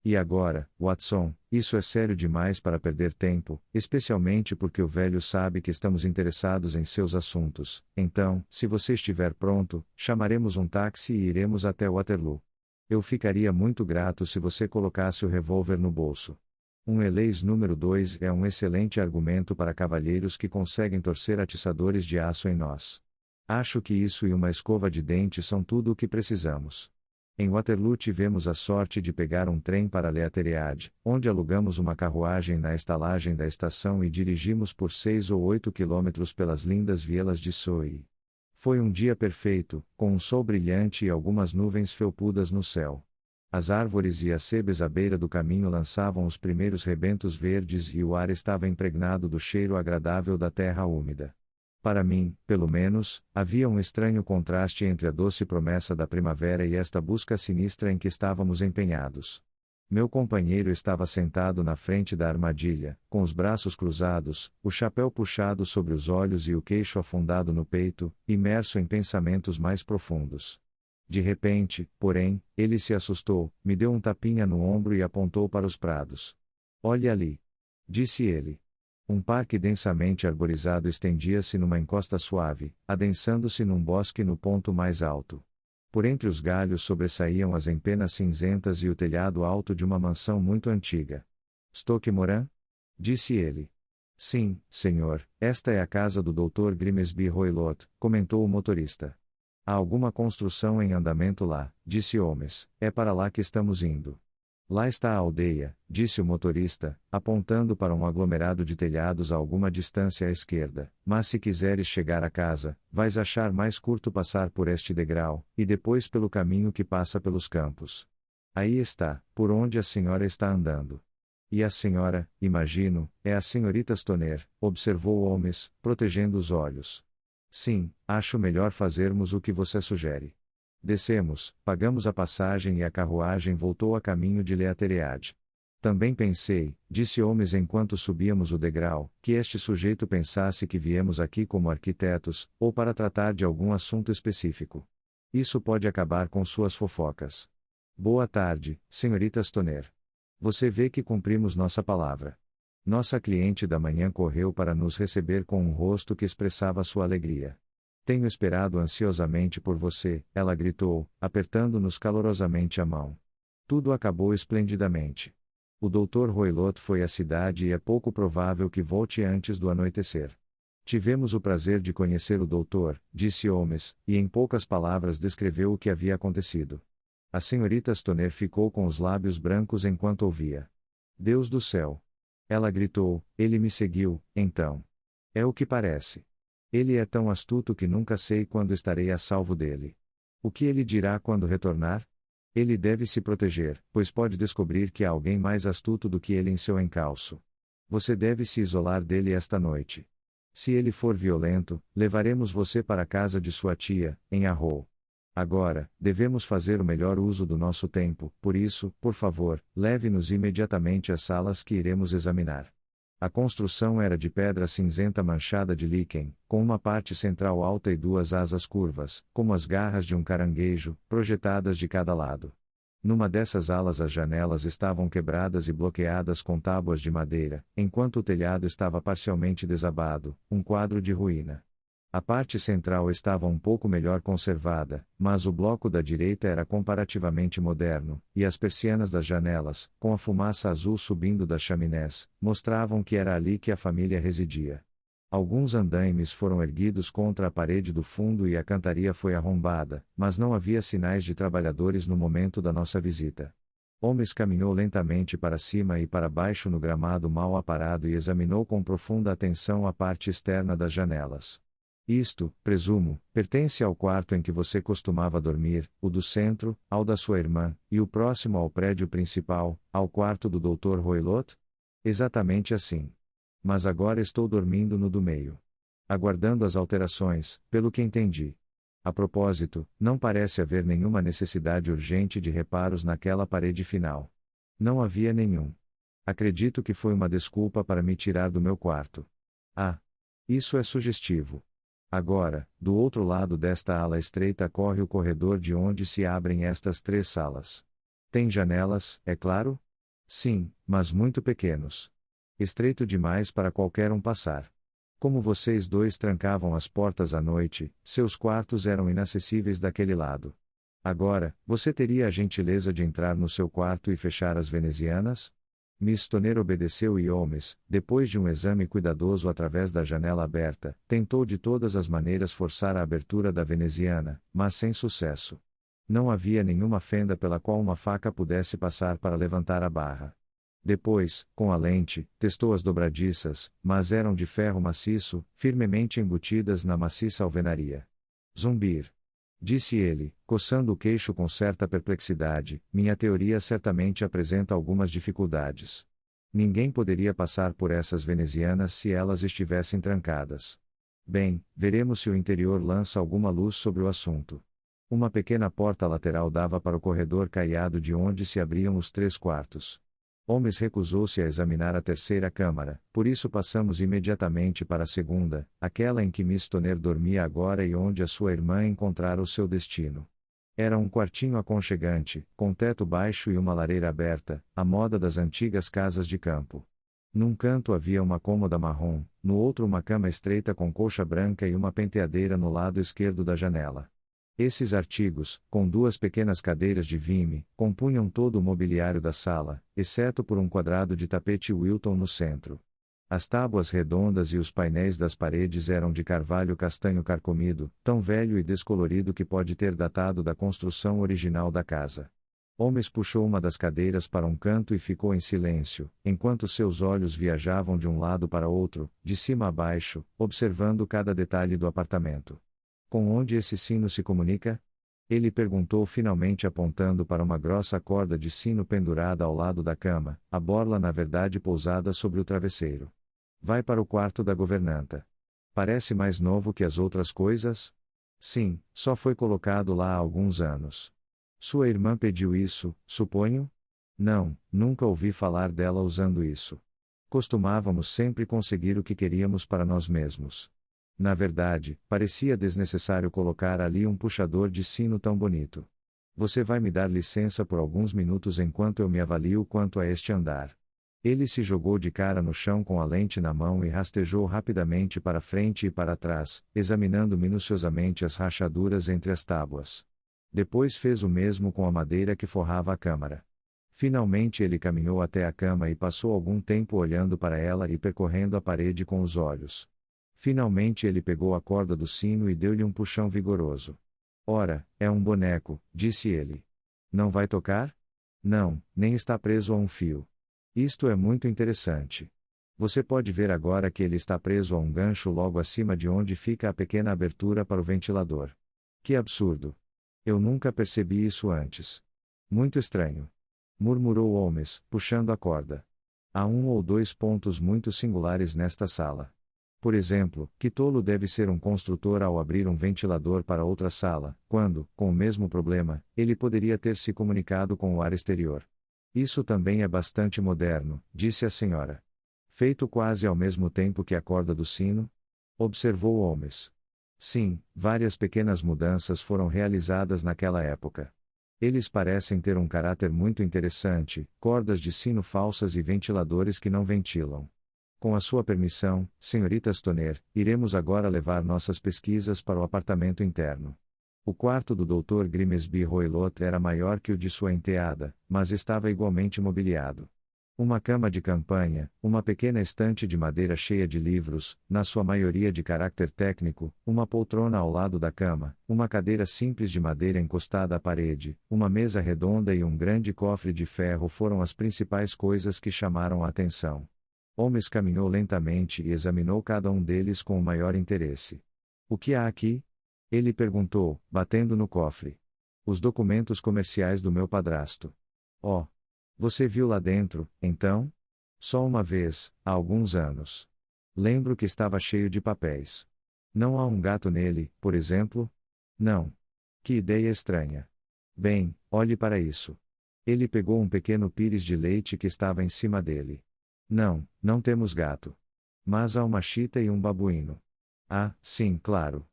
E agora, Watson, isso é sério demais para perder tempo, especialmente porque o velho sabe que estamos interessados em seus assuntos. Então, se você estiver pronto, chamaremos um táxi e iremos até Waterloo. Eu ficaria muito grato se você colocasse o revólver no bolso. Um Elais número 2 é um excelente argumento para cavalheiros que conseguem torcer atiçadores de aço em nós. Acho que isso e uma escova de dente são tudo o que precisamos. Em Waterloo tivemos a sorte de pegar um trem para Leateriade, onde alugamos uma carruagem na estalagem da estação e dirigimos por 6 ou 8 quilômetros pelas lindas vielas de Surrey. Foi um dia perfeito, com um sol brilhante e algumas nuvens felpudas no céu. As árvores e as sebes à beira do caminho lançavam os primeiros rebentos verdes e o ar estava impregnado do cheiro agradável da terra úmida. Para mim, pelo menos, havia um estranho contraste entre a doce promessa da primavera e esta busca sinistra em que estávamos empenhados. Meu companheiro estava sentado na frente da armadilha, com os braços cruzados, o chapéu puxado sobre os olhos e o queixo afundado no peito, imerso em pensamentos mais profundos. De repente, porém, ele se assustou, me deu um tapinha no ombro e apontou para os prados. Olhe ali! Disse ele. Um parque densamente arborizado estendia-se numa encosta suave, adensando-se num bosque no ponto mais alto. Por entre os galhos sobressaíam as empenas cinzentas e o telhado alto de uma mansão muito antiga. Stoke Moran? Disse ele. Sim, senhor, esta é a casa do Dr. Grimsby Roylott, comentou o motorista. Há alguma construção em andamento lá, disse Holmes, é para lá que estamos indo. Lá está a aldeia, disse o motorista, apontando para um aglomerado de telhados a alguma distância à esquerda, mas se quiseres chegar a casa, vais achar mais curto passar por este degrau, e depois pelo caminho que passa pelos campos. Aí está, por onde a senhora está andando. E a senhora, imagino, é a senhorita Stoner, observou Holmes, protegendo os olhos. Sim, acho melhor fazermos o que você sugere. Descemos, pagamos a passagem e a carruagem voltou a caminho de Leateriade. Também pensei, disse Holmes enquanto subíamos o degrau, que este sujeito pensasse que viemos aqui como arquitetos, ou para tratar de algum assunto específico. Isso pode acabar com suas fofocas. Boa tarde, senhorita Stoner. Você vê que cumprimos nossa palavra. Nossa cliente da manhã correu para nos receber com um rosto que expressava sua alegria. Tenho esperado ansiosamente por você, ela gritou, apertando-nos calorosamente a mão. Tudo acabou esplendidamente. O Dr. Roylott foi à cidade e é pouco provável que volte antes do anoitecer. Tivemos o prazer de conhecer o doutor, disse Holmes, e em poucas palavras descreveu o que havia acontecido. A senhorita Stoner ficou com os lábios brancos enquanto ouvia. Deus do céu! Ela gritou, ele me seguiu, então. É o que parece. Ele é tão astuto que nunca sei quando estarei a salvo dele. O que ele dirá quando retornar? Ele deve se proteger, pois pode descobrir que há alguém mais astuto do que ele em seu encalço. Você deve se isolar dele esta noite. Se ele for violento, levaremos você para a casa de sua tia, em Arrow. Agora, devemos fazer o melhor uso do nosso tempo, por isso, por favor, leve-nos imediatamente às salas que iremos examinar. A construção era de pedra cinzenta manchada de líquen, com uma parte central alta e duas asas curvas, como as garras de um caranguejo, projetadas de cada lado. Numa dessas alas as janelas estavam quebradas e bloqueadas com tábuas de madeira, enquanto o telhado estava parcialmente desabado, um quadro de ruína. A parte central estava um pouco melhor conservada, mas o bloco da direita era comparativamente moderno, e as persianas das janelas, com a fumaça azul subindo das chaminés, mostravam que era ali que a família residia. Alguns andaimes foram erguidos contra a parede do fundo e a cantaria foi arrombada, mas não havia sinais de trabalhadores no momento da nossa visita. Holmes caminhou lentamente para cima e para baixo no gramado mal aparado e examinou com profunda atenção a parte externa das janelas. Isto, presumo, pertence ao quarto em que você costumava dormir, o do centro, ao da sua irmã, e o próximo ao prédio principal, ao quarto do Dr. Roylott? Exatamente assim. Mas agora estou dormindo no do meio. Aguardando as alterações, pelo que entendi. A propósito, não parece haver nenhuma necessidade urgente de reparos naquela parede final. Não havia nenhum. Acredito que foi uma desculpa para me tirar do meu quarto. Ah! Isso é sugestivo. Agora, do outro lado desta ala estreita corre o corredor de onde se abrem estas três salas. Tem janelas, é claro? Sim, mas muito pequenos. Estreito demais para qualquer um passar. Como vocês dois trancavam as portas à noite, seus quartos eram inacessíveis daquele lado. Agora, você teria a gentileza de entrar no seu quarto e fechar as venezianas? Miss Stoner obedeceu e Holmes, depois de um exame cuidadoso através da janela aberta, tentou de todas as maneiras forçar a abertura da veneziana, mas sem sucesso. Não havia nenhuma fenda pela qual uma faca pudesse passar para levantar a barra. Depois, com a lente, testou as dobradiças, mas eram de ferro maciço, firmemente embutidas na maciça alvenaria. Zumbir. Disse ele, coçando o queixo com certa perplexidade, minha teoria certamente apresenta algumas dificuldades. Ninguém poderia passar por essas venezianas se elas estivessem trancadas. Bem, veremos se o interior lança alguma luz sobre o assunto. Uma pequena porta lateral dava para o corredor caiado de onde se abriam os três quartos. Holmes recusou-se a examinar a terceira câmara, por isso passamos imediatamente para a segunda, aquela em que Miss Stoner dormia agora e onde a sua irmã encontrara o seu destino. Era um quartinho aconchegante, com teto baixo e uma lareira aberta, à moda das antigas casas de campo. Num canto havia uma cômoda marrom, no outro uma cama estreita com colcha branca e uma penteadeira no lado esquerdo da janela. Esses artigos, com duas pequenas cadeiras de vime, compunham todo o mobiliário da sala, exceto por um quadrado de tapete Wilton no centro. As tábuas redondas e os painéis das paredes eram de carvalho castanho carcomido, tão velho e descolorido que pode ter datado da construção original da casa. Holmes puxou uma das cadeiras para um canto e ficou em silêncio, enquanto seus olhos viajavam de um lado para outro, de cima a baixo, observando cada detalhe do apartamento. Com onde esse sino se comunica? Ele perguntou finalmente apontando para uma grossa corda de sino pendurada ao lado da cama, a borla na verdade pousada sobre o travesseiro. Vai para o quarto da governanta. Parece mais novo que as outras coisas? Sim, só foi colocado lá há alguns anos. Sua irmã pediu isso, suponho? Não, nunca ouvi falar dela usando isso. Costumávamos sempre conseguir o que queríamos para nós mesmos. Na verdade, parecia desnecessário colocar ali um puxador de sino tão bonito. Você vai me dar licença por alguns minutos enquanto eu me avalio quanto a este andar. Ele se jogou de cara no chão com a lente na mão e rastejou rapidamente para frente e para trás, examinando minuciosamente as rachaduras entre as tábuas. Depois fez o mesmo com a madeira que forrava a câmara. Finalmente ele caminhou até a cama e passou algum tempo olhando para ela e percorrendo a parede com os olhos. Finalmente ele pegou a corda do sino e deu-lhe um puxão vigoroso. Ora, é um boneco, disse ele. Não vai tocar? Não, nem está preso a um fio. Isto é muito interessante. Você pode ver agora que ele está preso a um gancho logo acima de onde fica a pequena abertura para o ventilador. Que absurdo! Eu nunca percebi isso antes. Muito estranho. Murmurou Holmes, puxando a corda. Há um ou dois pontos muito singulares nesta sala. Por exemplo, que tolo deve ser um construtor ao abrir um ventilador para outra sala, quando, com o mesmo problema, ele poderia ter se comunicado com o ar exterior. Isso também é bastante moderno, disse a senhora. Feito quase ao mesmo tempo que a corda do sino? Observou Holmes. Sim, várias pequenas mudanças foram realizadas naquela época. Eles parecem ter um caráter muito interessante, cordas de sino falsas e ventiladores que não ventilam. Com a sua permissão, senhorita Stoner, iremos agora levar nossas pesquisas para o apartamento interno. O quarto do Dr. Grimsby Roylott era maior que o de sua enteada, mas estava igualmente mobiliado. Uma cama de campanha, uma pequena estante de madeira cheia de livros, na sua maioria de caráter técnico, uma poltrona ao lado da cama, uma cadeira simples de madeira encostada à parede, uma mesa redonda e um grande cofre de ferro foram as principais coisas que chamaram a atenção. Holmes caminhou lentamente e examinou cada um deles com o maior interesse. O que há aqui? Ele perguntou, batendo no cofre. Os documentos comerciais do meu padrasto. Oh! Você viu lá dentro, então? Só uma vez, há alguns anos. Lembro que estava cheio de papéis. Não há um gato nele, por exemplo? Não. Que ideia estranha. Bem, olhe para isso. Ele pegou um pequeno pires de leite que estava em cima dele. Não, não temos gato. Mas há uma chita e um babuíno. Ah, sim, claro.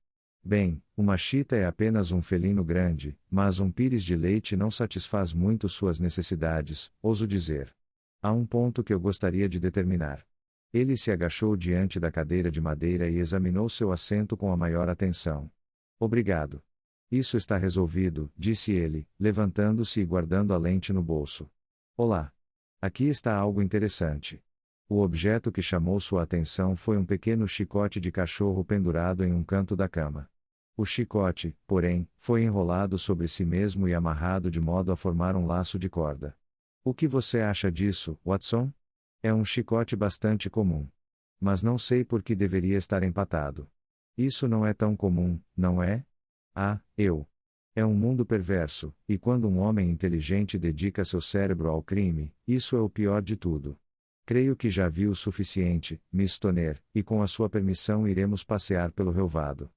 Bem, uma chita é apenas um felino grande, mas um pires de leite não satisfaz muito suas necessidades, ouso dizer. Há um ponto que eu gostaria de determinar. Ele se agachou diante da cadeira de madeira e examinou seu assento com a maior atenção. Obrigado. Isso está resolvido, disse ele, levantando-se e guardando a lente no bolso. Olá. Aqui está algo interessante. O objeto que chamou sua atenção foi um pequeno chicote de cachorro pendurado em um canto da cama. O chicote, porém, foi enrolado sobre si mesmo e amarrado de modo a formar um laço de corda. O que você acha disso, Watson? É um chicote bastante comum. Mas não sei por que deveria estar empatado. Isso não é tão comum, não é? Ah, É um mundo perverso, e quando um homem inteligente dedica seu cérebro ao crime, isso é o pior de tudo. Creio que já vi o suficiente, Miss Stoner, e com a sua permissão iremos passear pelo relvado.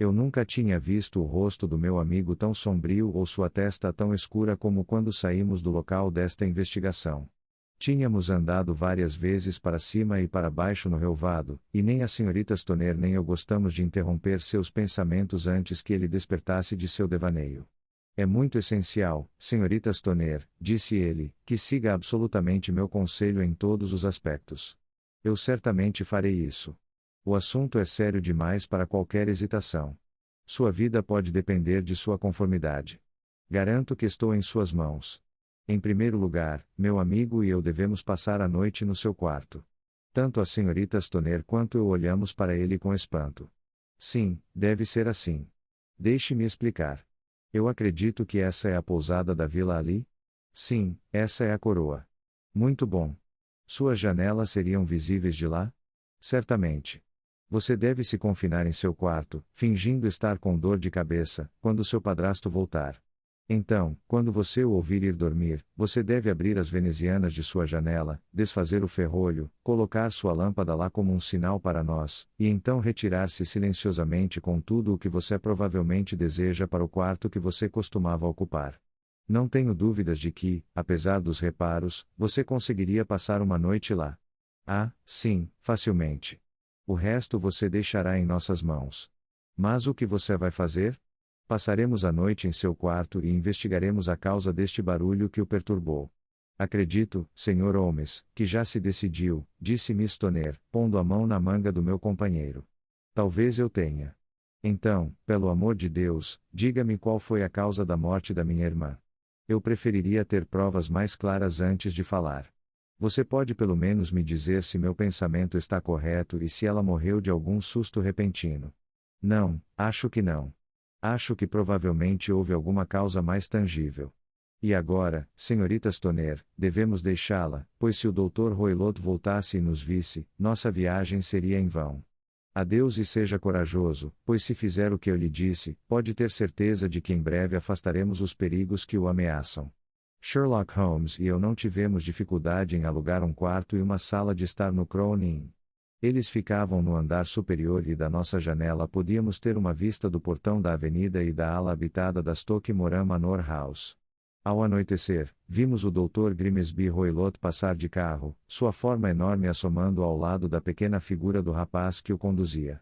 Eu nunca tinha visto o rosto do meu amigo tão sombrio ou sua testa tão escura como quando saímos do local desta investigação. Tínhamos andado várias vezes para cima e para baixo no relvado, e nem a senhorita Stoner nem eu gostamos de interromper seus pensamentos antes que ele despertasse de seu devaneio. É muito essencial, senhorita Stoner, disse ele, que siga absolutamente meu conselho em todos os aspectos. Eu certamente farei isso. O assunto é sério demais para qualquer hesitação. Sua vida pode depender de sua conformidade. Garanto que estou em suas mãos. Em primeiro lugar, meu amigo e eu devemos passar a noite no seu quarto. Tanto a senhorita Stoner quanto eu olhamos para ele com espanto. Sim, deve ser assim. Deixe-me explicar. Eu acredito que essa é a pousada da Vila Ali? Sim, essa é a coroa. Muito bom. Suas janelas seriam visíveis de lá? Certamente. Você deve se confinar em seu quarto, fingindo estar com dor de cabeça, quando seu padrasto voltar. Então, quando você o ouvir ir dormir, você deve abrir as venezianas de sua janela, desfazer o ferrolho, colocar sua lâmpada lá como um sinal para nós, e então retirar-se silenciosamente com tudo o que você provavelmente deseja para o quarto que você costumava ocupar. Não tenho dúvidas de que, apesar dos reparos, você conseguiria passar uma noite lá. Ah, sim, facilmente. O resto você deixará em nossas mãos. Mas o que você vai fazer? Passaremos a noite em seu quarto e investigaremos a causa deste barulho que o perturbou. Acredito, Sr. Holmes, que já se decidiu, disse Miss Tonner, pondo a mão na manga do meu companheiro. Talvez eu tenha. Então, pelo amor de Deus, diga-me qual foi a causa da morte da minha irmã. Eu preferiria ter provas mais claras antes de falar. Você pode pelo menos me dizer se meu pensamento está correto e se ela morreu de algum susto repentino. Não, acho que não. Acho que provavelmente houve alguma causa mais tangível. E agora, senhorita Tonner, devemos deixá-la, pois se o Dr. Roylott voltasse e nos visse, nossa viagem seria em vão. Adeus e seja corajoso, pois se fizer o que eu lhe disse, pode ter certeza de que em breve afastaremos os perigos que o ameaçam. Sherlock Holmes e eu não tivemos dificuldade em alugar um quarto e uma sala de estar no Crown Inn. Eles ficavam no andar superior e da nossa janela podíamos ter uma vista do portão da avenida e da ala habitada da Stoke Moran Manor House. Ao anoitecer, vimos o Dr. Grimsby Roylott passar de carro, sua forma enorme assomando ao lado da pequena figura do rapaz que o conduzia.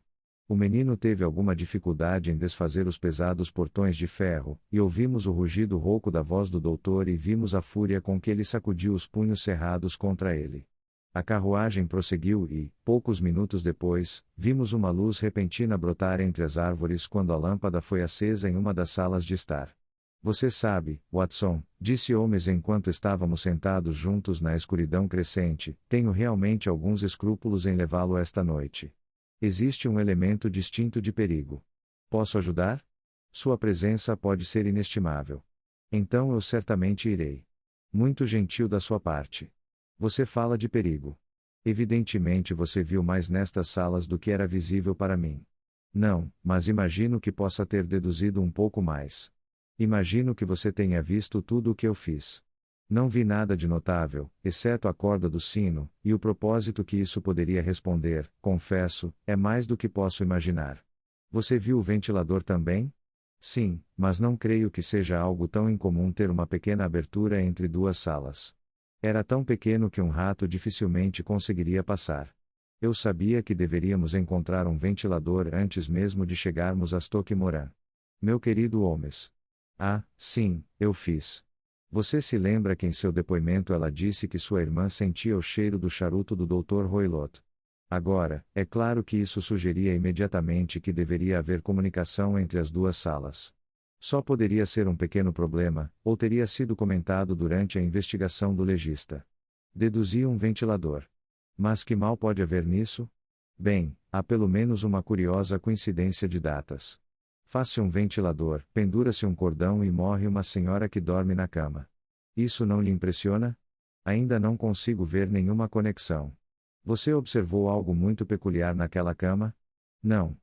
O menino teve alguma dificuldade em desfazer os pesados portões de ferro, e ouvimos o rugido rouco da voz do doutor e vimos a fúria com que ele sacudiu os punhos cerrados contra ele. A carruagem prosseguiu e, poucos minutos depois, vimos uma luz repentina brotar entre as árvores quando a lâmpada foi acesa em uma das salas de estar. Você sabe, Watson, disse Holmes enquanto estávamos sentados juntos na escuridão crescente, tenho realmente alguns escrúpulos em levá-lo esta noite. Existe um elemento distinto de perigo. Posso ajudar? Sua presença pode ser inestimável. Então eu certamente irei. Muito gentil da sua parte. Você fala de perigo. Evidentemente você viu mais nestas salas do que era visível para mim. Não, mas imagino que possa ter deduzido um pouco mais. Imagino que você tenha visto tudo o que eu fiz. Não vi nada de notável, exceto a corda do sino, e o propósito que isso poderia responder, confesso, é mais do que posso imaginar. Você viu o ventilador também? Sim, mas não creio que seja algo tão incomum ter uma pequena abertura entre duas salas. Era tão pequeno que um rato dificilmente conseguiria passar. Eu sabia que deveríamos encontrar um ventilador antes mesmo de chegarmos a Stoke Moran. Meu querido Holmes. Ah, sim, eu fiz. Você se lembra que em seu depoimento ela disse que sua irmã sentia o cheiro do charuto do Dr. Roylott. Agora, é claro que isso sugeria imediatamente que deveria haver comunicação entre as duas salas. Só poderia ser um pequeno problema, ou teria sido comentado durante a investigação do legista. Deduzi um ventilador. Mas que mal pode haver nisso? Bem, há pelo menos uma curiosa coincidência de datas. Faz-se um ventilador, pendura-se um cordão e morre uma senhora que dorme na cama. Isso não lhe impressiona? Ainda não consigo ver nenhuma conexão. Você observou algo muito peculiar naquela cama? Não.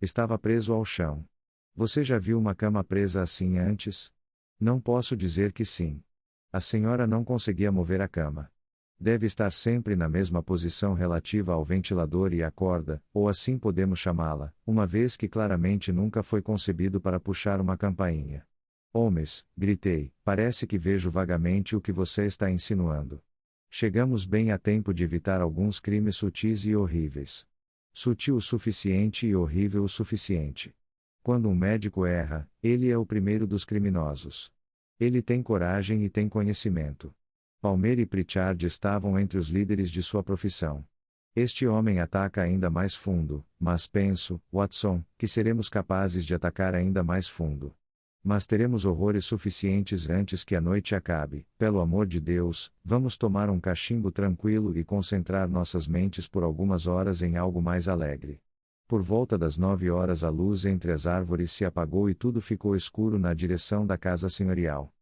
Estava preso ao chão. Você já viu uma cama presa assim antes? Não posso dizer que sim. A senhora não conseguia mover a cama. Deve estar sempre na mesma posição relativa ao ventilador e à corda, ou assim podemos chamá-la, uma vez que claramente nunca foi concebido para puxar uma campainha. Holmes, gritei, parece que vejo vagamente o que você está insinuando. Chegamos bem a tempo de evitar alguns crimes sutis e horríveis. Sutil o suficiente e horrível o suficiente. Quando um médico erra, ele é o primeiro dos criminosos. Ele tem coragem e tem conhecimento. Palmer e Pritchard estavam entre os líderes de sua profissão. Este homem ataca ainda mais fundo, mas penso, Watson, que seremos capazes de atacar ainda mais fundo. Mas teremos horrores suficientes antes que a noite acabe. Pelo amor de Deus, vamos tomar um cachimbo tranquilo e concentrar nossas mentes por algumas horas em algo mais alegre. Por volta das 9 horas a luz entre as árvores se apagou e tudo ficou escuro na direção da casa senhorial.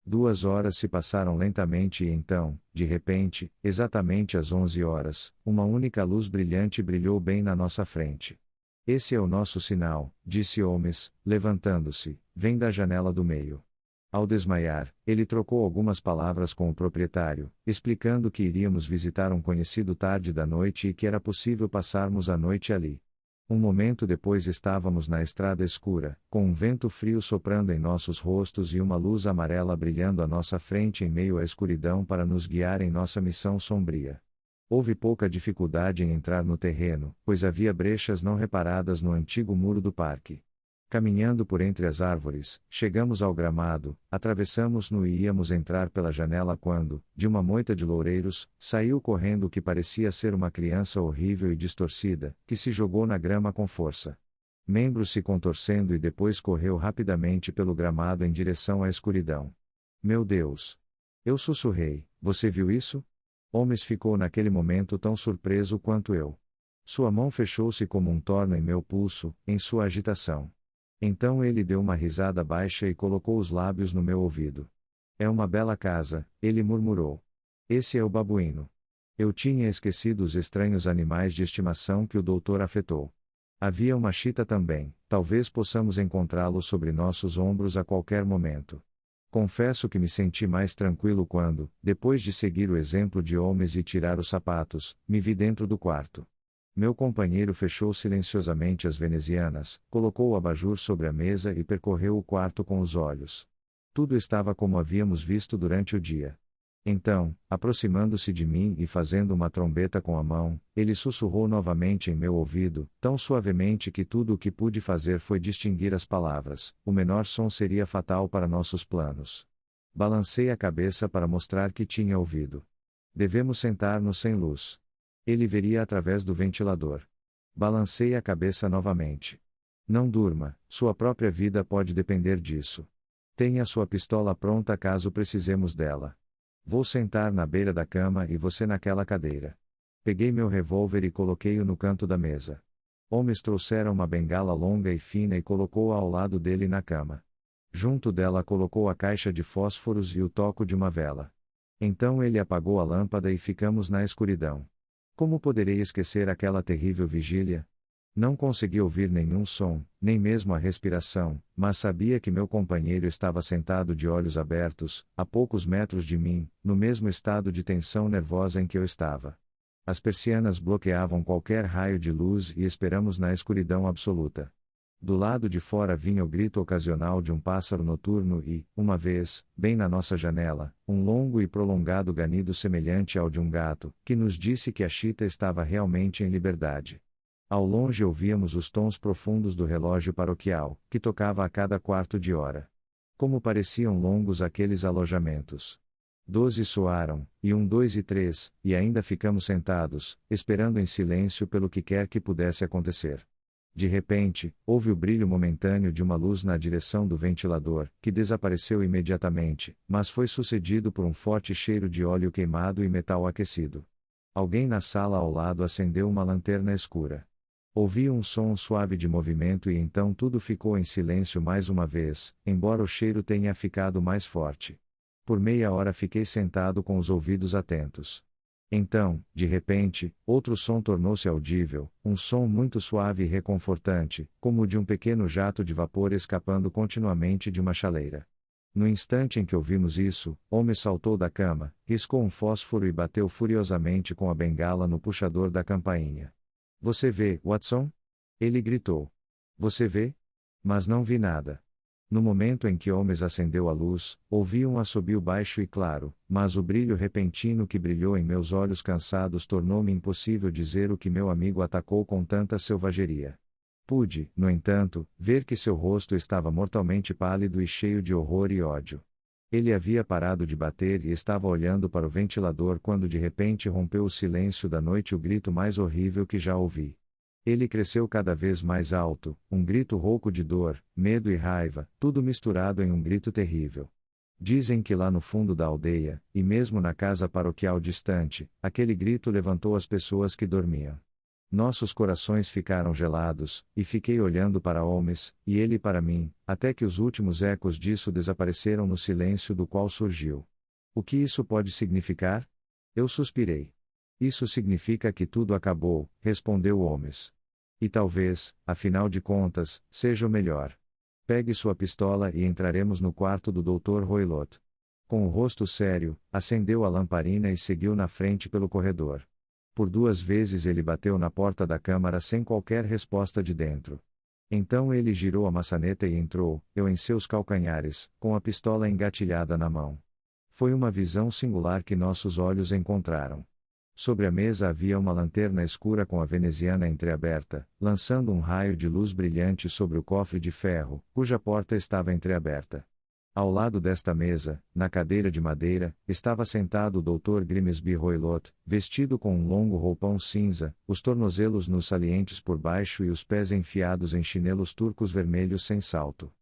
2 horas se passaram lentamente e então, de repente, exatamente às 11 horas, uma única luz brilhante brilhou bem na nossa frente. Esse é o nosso sinal, disse Holmes, levantando-se, vem da janela do meio. Ao desmaiar, ele trocou algumas palavras com o proprietário, explicando que iríamos visitar um conhecido tarde da noite e que era possível passarmos a noite ali. Um momento depois estávamos na estrada escura, com um vento frio soprando em nossos rostos e uma luz amarela brilhando à nossa frente em meio à escuridão para nos guiar em nossa missão sombria. Houve pouca dificuldade em entrar no terreno, pois havia brechas não reparadas no antigo muro do parque. Caminhando por entre as árvores, chegamos ao gramado, atravessamos-no e íamos entrar pela janela quando, de uma moita de loureiros, saiu correndo o que parecia ser uma criança horrível e distorcida, que se jogou na grama com força. Membros se contorcendo e depois correu rapidamente pelo gramado em direção à escuridão. Meu Deus! Eu sussurrei, você viu isso? Holmes ficou naquele momento tão surpreso quanto eu. Sua mão fechou-se como um torno em meu pulso, em sua agitação. Então ele deu uma risada baixa e colocou os lábios no meu ouvido. É uma bela casa, ele murmurou. Esse é o babuíno. Eu tinha esquecido os estranhos animais de estimação que o doutor afetou. Havia uma chita também, talvez possamos encontrá-lo sobre nossos ombros a qualquer momento. Confesso que me senti mais tranquilo quando, depois de seguir o exemplo de Holmes e tirar os sapatos, me vi dentro do quarto. Meu companheiro fechou silenciosamente as venezianas, colocou o abajur sobre a mesa e percorreu o quarto com os olhos. Tudo estava como havíamos visto durante o dia. Então, aproximando-se de mim e fazendo uma trombeta com a mão, ele sussurrou novamente em meu ouvido, tão suavemente que tudo o que pude fazer foi distinguir as palavras: o menor som seria fatal para nossos planos. Balancei a cabeça para mostrar que tinha ouvido. Devemos sentar-nos sem luz. Ele veria através do ventilador. Balancei a cabeça novamente. Não durma, sua própria vida pode depender disso. Tenha sua pistola pronta caso precisemos dela. Vou sentar na beira da cama e você naquela cadeira. Peguei meu revólver e coloquei-o no canto da mesa. Holmes trouxera uma bengala longa e fina e colocou-a ao lado dele na cama. Junto dela colocou a caixa de fósforos e o toco de uma vela. Então ele apagou a lâmpada e ficamos na escuridão. Como poderei esquecer aquela terrível vigília? Não consegui ouvir nenhum som, nem mesmo a respiração, mas sabia que meu companheiro estava sentado de olhos abertos, a poucos metros de mim, no mesmo estado de tensão nervosa em que eu estava. As persianas bloqueavam qualquer raio de luz e esperamos na escuridão absoluta. Do lado de fora vinha o grito ocasional de um pássaro noturno e, uma vez, bem na nossa janela, um longo e prolongado ganido semelhante ao de um gato, que nos disse que a chita estava realmente em liberdade. Ao longe ouvíamos os tons profundos do relógio paroquial, que tocava a cada quarto de hora. Como pareciam longos aqueles alojamentos. 12 soaram, e 1, 2 e 3, e ainda ficamos sentados, esperando em silêncio pelo que quer que pudesse acontecer. De repente, houve o brilho momentâneo de uma luz na direção do ventilador, que desapareceu imediatamente, mas foi sucedido por um forte cheiro de óleo queimado e metal aquecido. Alguém na sala ao lado acendeu uma lanterna escura. Ouvi um som suave de movimento e então tudo ficou em silêncio mais uma vez, embora o cheiro tenha ficado mais forte. Por meia hora fiquei sentado com os ouvidos atentos. Então, de repente, outro som tornou-se audível, um som muito suave e reconfortante, como o de um pequeno jato de vapor escapando continuamente de uma chaleira. No instante em que ouvimos isso, Holmes saltou da cama, riscou um fósforo e bateu furiosamente com a bengala no puxador da campainha. Você vê, Watson? Ele gritou. Você vê? Mas não vi nada. No momento em que Holmes acendeu a luz, ouvi um assobio baixo e claro, mas o brilho repentino que brilhou em meus olhos cansados tornou-me impossível dizer o que meu amigo atacou com tanta selvageria. Pude, no entanto, ver que seu rosto estava mortalmente pálido e cheio de horror e ódio. Ele havia parado de bater e estava olhando para o ventilador quando de repente rompeu o silêncio da noite o grito mais horrível que já ouvi. Ele cresceu cada vez mais alto, um grito rouco de dor, medo e raiva, tudo misturado em um grito terrível. Dizem que lá no fundo da aldeia, e mesmo na casa paroquial distante, aquele grito levantou as pessoas que dormiam. Nossos corações ficaram gelados, e fiquei olhando para Holmes, e ele para mim, até que os últimos ecos disso desapareceram no silêncio do qual surgiu. O que isso pode significar? Eu suspirei. Isso significa que tudo acabou, respondeu Holmes. E talvez, afinal de contas, seja o melhor. Pegue sua pistola e entraremos no quarto do Dr. Roylott. Com o rosto sério, acendeu a lamparina e seguiu na frente pelo corredor. Por 2 vezes ele bateu na porta da câmara sem qualquer resposta de dentro. Então ele girou a maçaneta e entrou, eu em seus calcanhares, com a pistola engatilhada na mão. Foi uma visão singular que nossos olhos encontraram. Sobre a mesa havia uma lanterna escura com a veneziana entreaberta, lançando um raio de luz brilhante sobre o cofre de ferro, cuja porta estava entreaberta. Ao lado desta mesa, na cadeira de madeira, estava sentado o Dr. Grimsby Roylott, vestido com um longo roupão cinza, os tornozelos nus salientes por baixo e os pés enfiados em chinelos turcos vermelhos sem salto.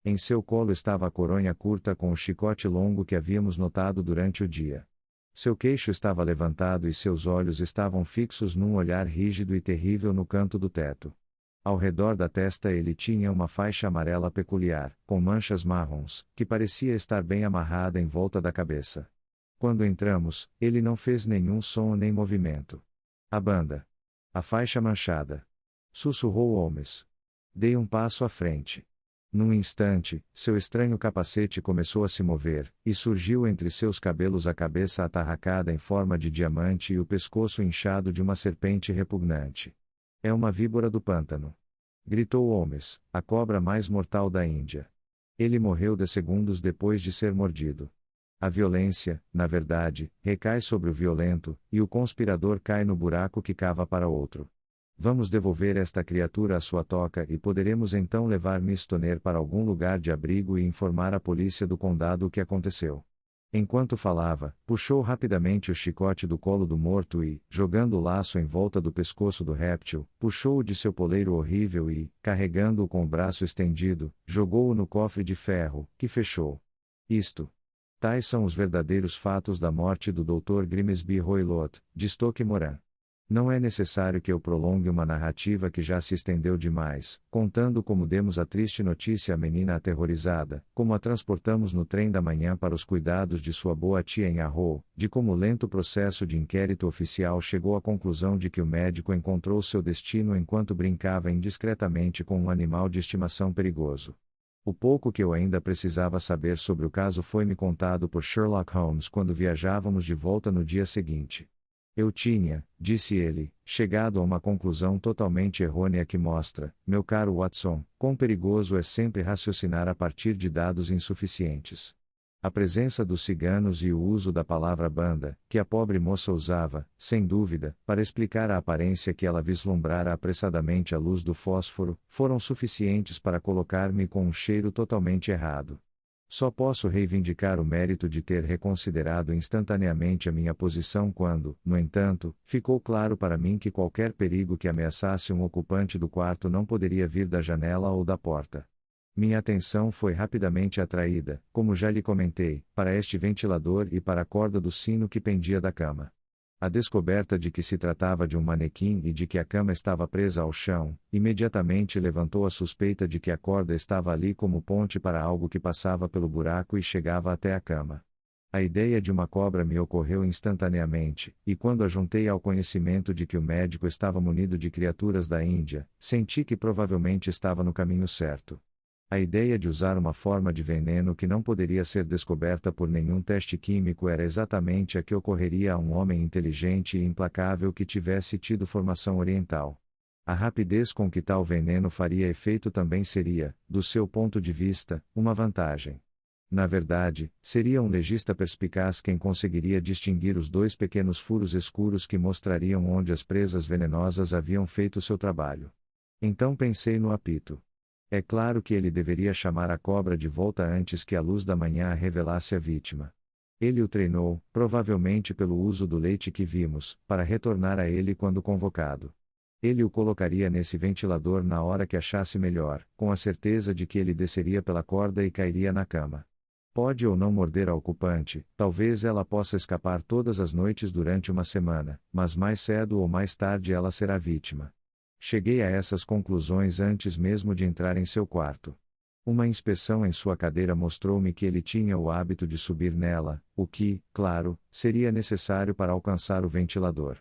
Em seu colo estava a coronha curta com o chicote longo que havíamos notado durante o dia. Seu queixo estava levantado e seus olhos estavam fixos num olhar rígido e terrível no canto do teto. Ao redor da testa ele tinha uma faixa amarela peculiar, com manchas marrons, que parecia estar bem amarrada em volta da cabeça. Quando entramos, ele não fez nenhum som nem movimento. A banda. A faixa manchada. Sussurrou Holmes. Dei um passo à frente. Num instante, seu estranho capacete começou a se mover, e surgiu entre seus cabelos a cabeça atarracada em forma de diamante e o pescoço inchado de uma serpente repugnante. É uma víbora do pântano. Gritou Holmes, a cobra mais mortal da Índia. Ele morreu 10 segundos depois de ser mordido. A violência, na verdade, recai sobre o violento, e o conspirador cai no buraco que cava para outro. Vamos devolver esta criatura à sua toca e poderemos então levar Miss Tonner para algum lugar de abrigo e informar a polícia do condado o que aconteceu. Enquanto falava, puxou rapidamente o chicote do colo do morto e, jogando o laço em volta do pescoço do réptil, puxou-o de seu poleiro horrível e, carregando-o com o braço estendido, jogou-o no cofre de ferro, que fechou. Tais são os verdadeiros fatos da morte do Dr. Grimsby Roylott, de Stoke Moran. Não é necessário que eu prolongue uma narrativa que já se estendeu demais, contando como demos a triste notícia à menina aterrorizada, como a transportamos no trem da manhã para os cuidados de sua boa tia em Arrow, de como o lento processo de inquérito oficial chegou à conclusão de que o médico encontrou seu destino enquanto brincava indiscretamente com um animal de estimação perigoso. O pouco que eu ainda precisava saber sobre o caso foi-me contado por Sherlock Holmes quando viajávamos de volta no dia seguinte. Eu tinha, disse ele, chegado a uma conclusão totalmente errônea que mostra, meu caro Watson, quão perigoso é sempre raciocinar a partir de dados insuficientes. A presença dos ciganos e o uso da palavra banda, que a pobre moça usava, sem dúvida, para explicar a aparência que ela vislumbrara apressadamente à luz do fósforo, foram suficientes para colocar-me com um cheiro totalmente errado. Só posso reivindicar o mérito de ter reconsiderado instantaneamente a minha posição quando, no entanto, ficou claro para mim que qualquer perigo que ameaçasse um ocupante do quarto não poderia vir da janela ou da porta. Minha atenção foi rapidamente atraída, como já lhe comentei, para este ventilador e para a corda do sino que pendia da cama. A descoberta de que se tratava de um manequim e de que a cama estava presa ao chão, imediatamente levantou a suspeita de que a corda estava ali como ponte para algo que passava pelo buraco e chegava até a cama. A ideia de uma cobra me ocorreu instantaneamente, e quando a juntei ao conhecimento de que o médico estava munido de criaturas da Índia, senti que provavelmente estava no caminho certo. A ideia de usar uma forma de veneno que não poderia ser descoberta por nenhum teste químico era exatamente a que ocorreria a um homem inteligente e implacável que tivesse tido formação oriental. A rapidez com que tal veneno faria efeito também seria, do seu ponto de vista, uma vantagem. Na verdade, seria um legista perspicaz quem conseguiria distinguir os 2 pequenos furos escuros que mostrariam onde as presas venenosas haviam feito seu trabalho. Então pensei no apito. É claro que ele deveria chamar a cobra de volta antes que a luz da manhã a revelasse a vítima. Ele o treinou, provavelmente pelo uso do leite que vimos, para retornar a ele quando convocado. Ele o colocaria nesse ventilador na hora que achasse melhor, com a certeza de que ele desceria pela corda e cairia na cama. Pode ou não morder a ocupante, talvez ela possa escapar todas as noites durante uma semana, mas mais cedo ou mais tarde ela será vítima. Cheguei a essas conclusões antes mesmo de entrar em seu quarto. Uma inspeção em sua cadeira mostrou-me que ele tinha o hábito de subir nela, o que, claro, seria necessário para alcançar o ventilador.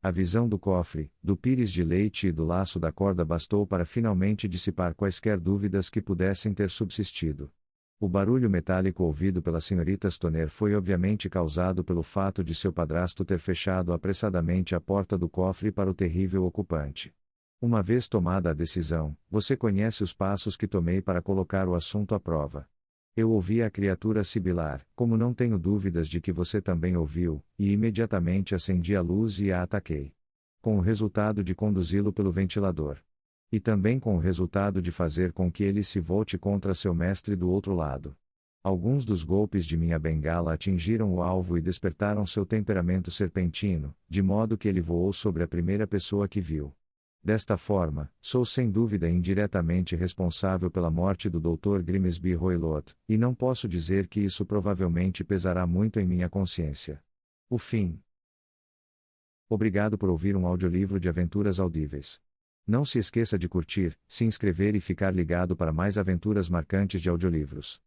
A visão do cofre, do pires de leite e do laço da corda bastou para finalmente dissipar quaisquer dúvidas que pudessem ter subsistido. O barulho metálico ouvido pela senhorita Stoner foi obviamente causado pelo fato de seu padrasto ter fechado apressadamente a porta do cofre para o terrível ocupante. Uma vez tomada a decisão, você conhece os passos que tomei para colocar o assunto à prova. Eu ouvi a criatura sibilar, como não tenho dúvidas de que você também ouviu, e imediatamente acendi a luz e a ataquei. Com o resultado de conduzi-lo pelo ventilador. E também com o resultado de fazer com que ele se volte contra seu mestre do outro lado. Alguns dos golpes de minha bengala atingiram o alvo e despertaram seu temperamento serpentino, de modo que ele voou sobre a primeira pessoa que viu. Desta forma, sou sem dúvida indiretamente responsável pela morte do Dr. Grimsby Roylott, e não posso dizer que isso provavelmente pesará muito em minha consciência. O fim. Obrigado por ouvir um audiolivro de aventuras audíveis. Não se esqueça de curtir, se inscrever e ficar ligado para mais aventuras marcantes de audiolivros.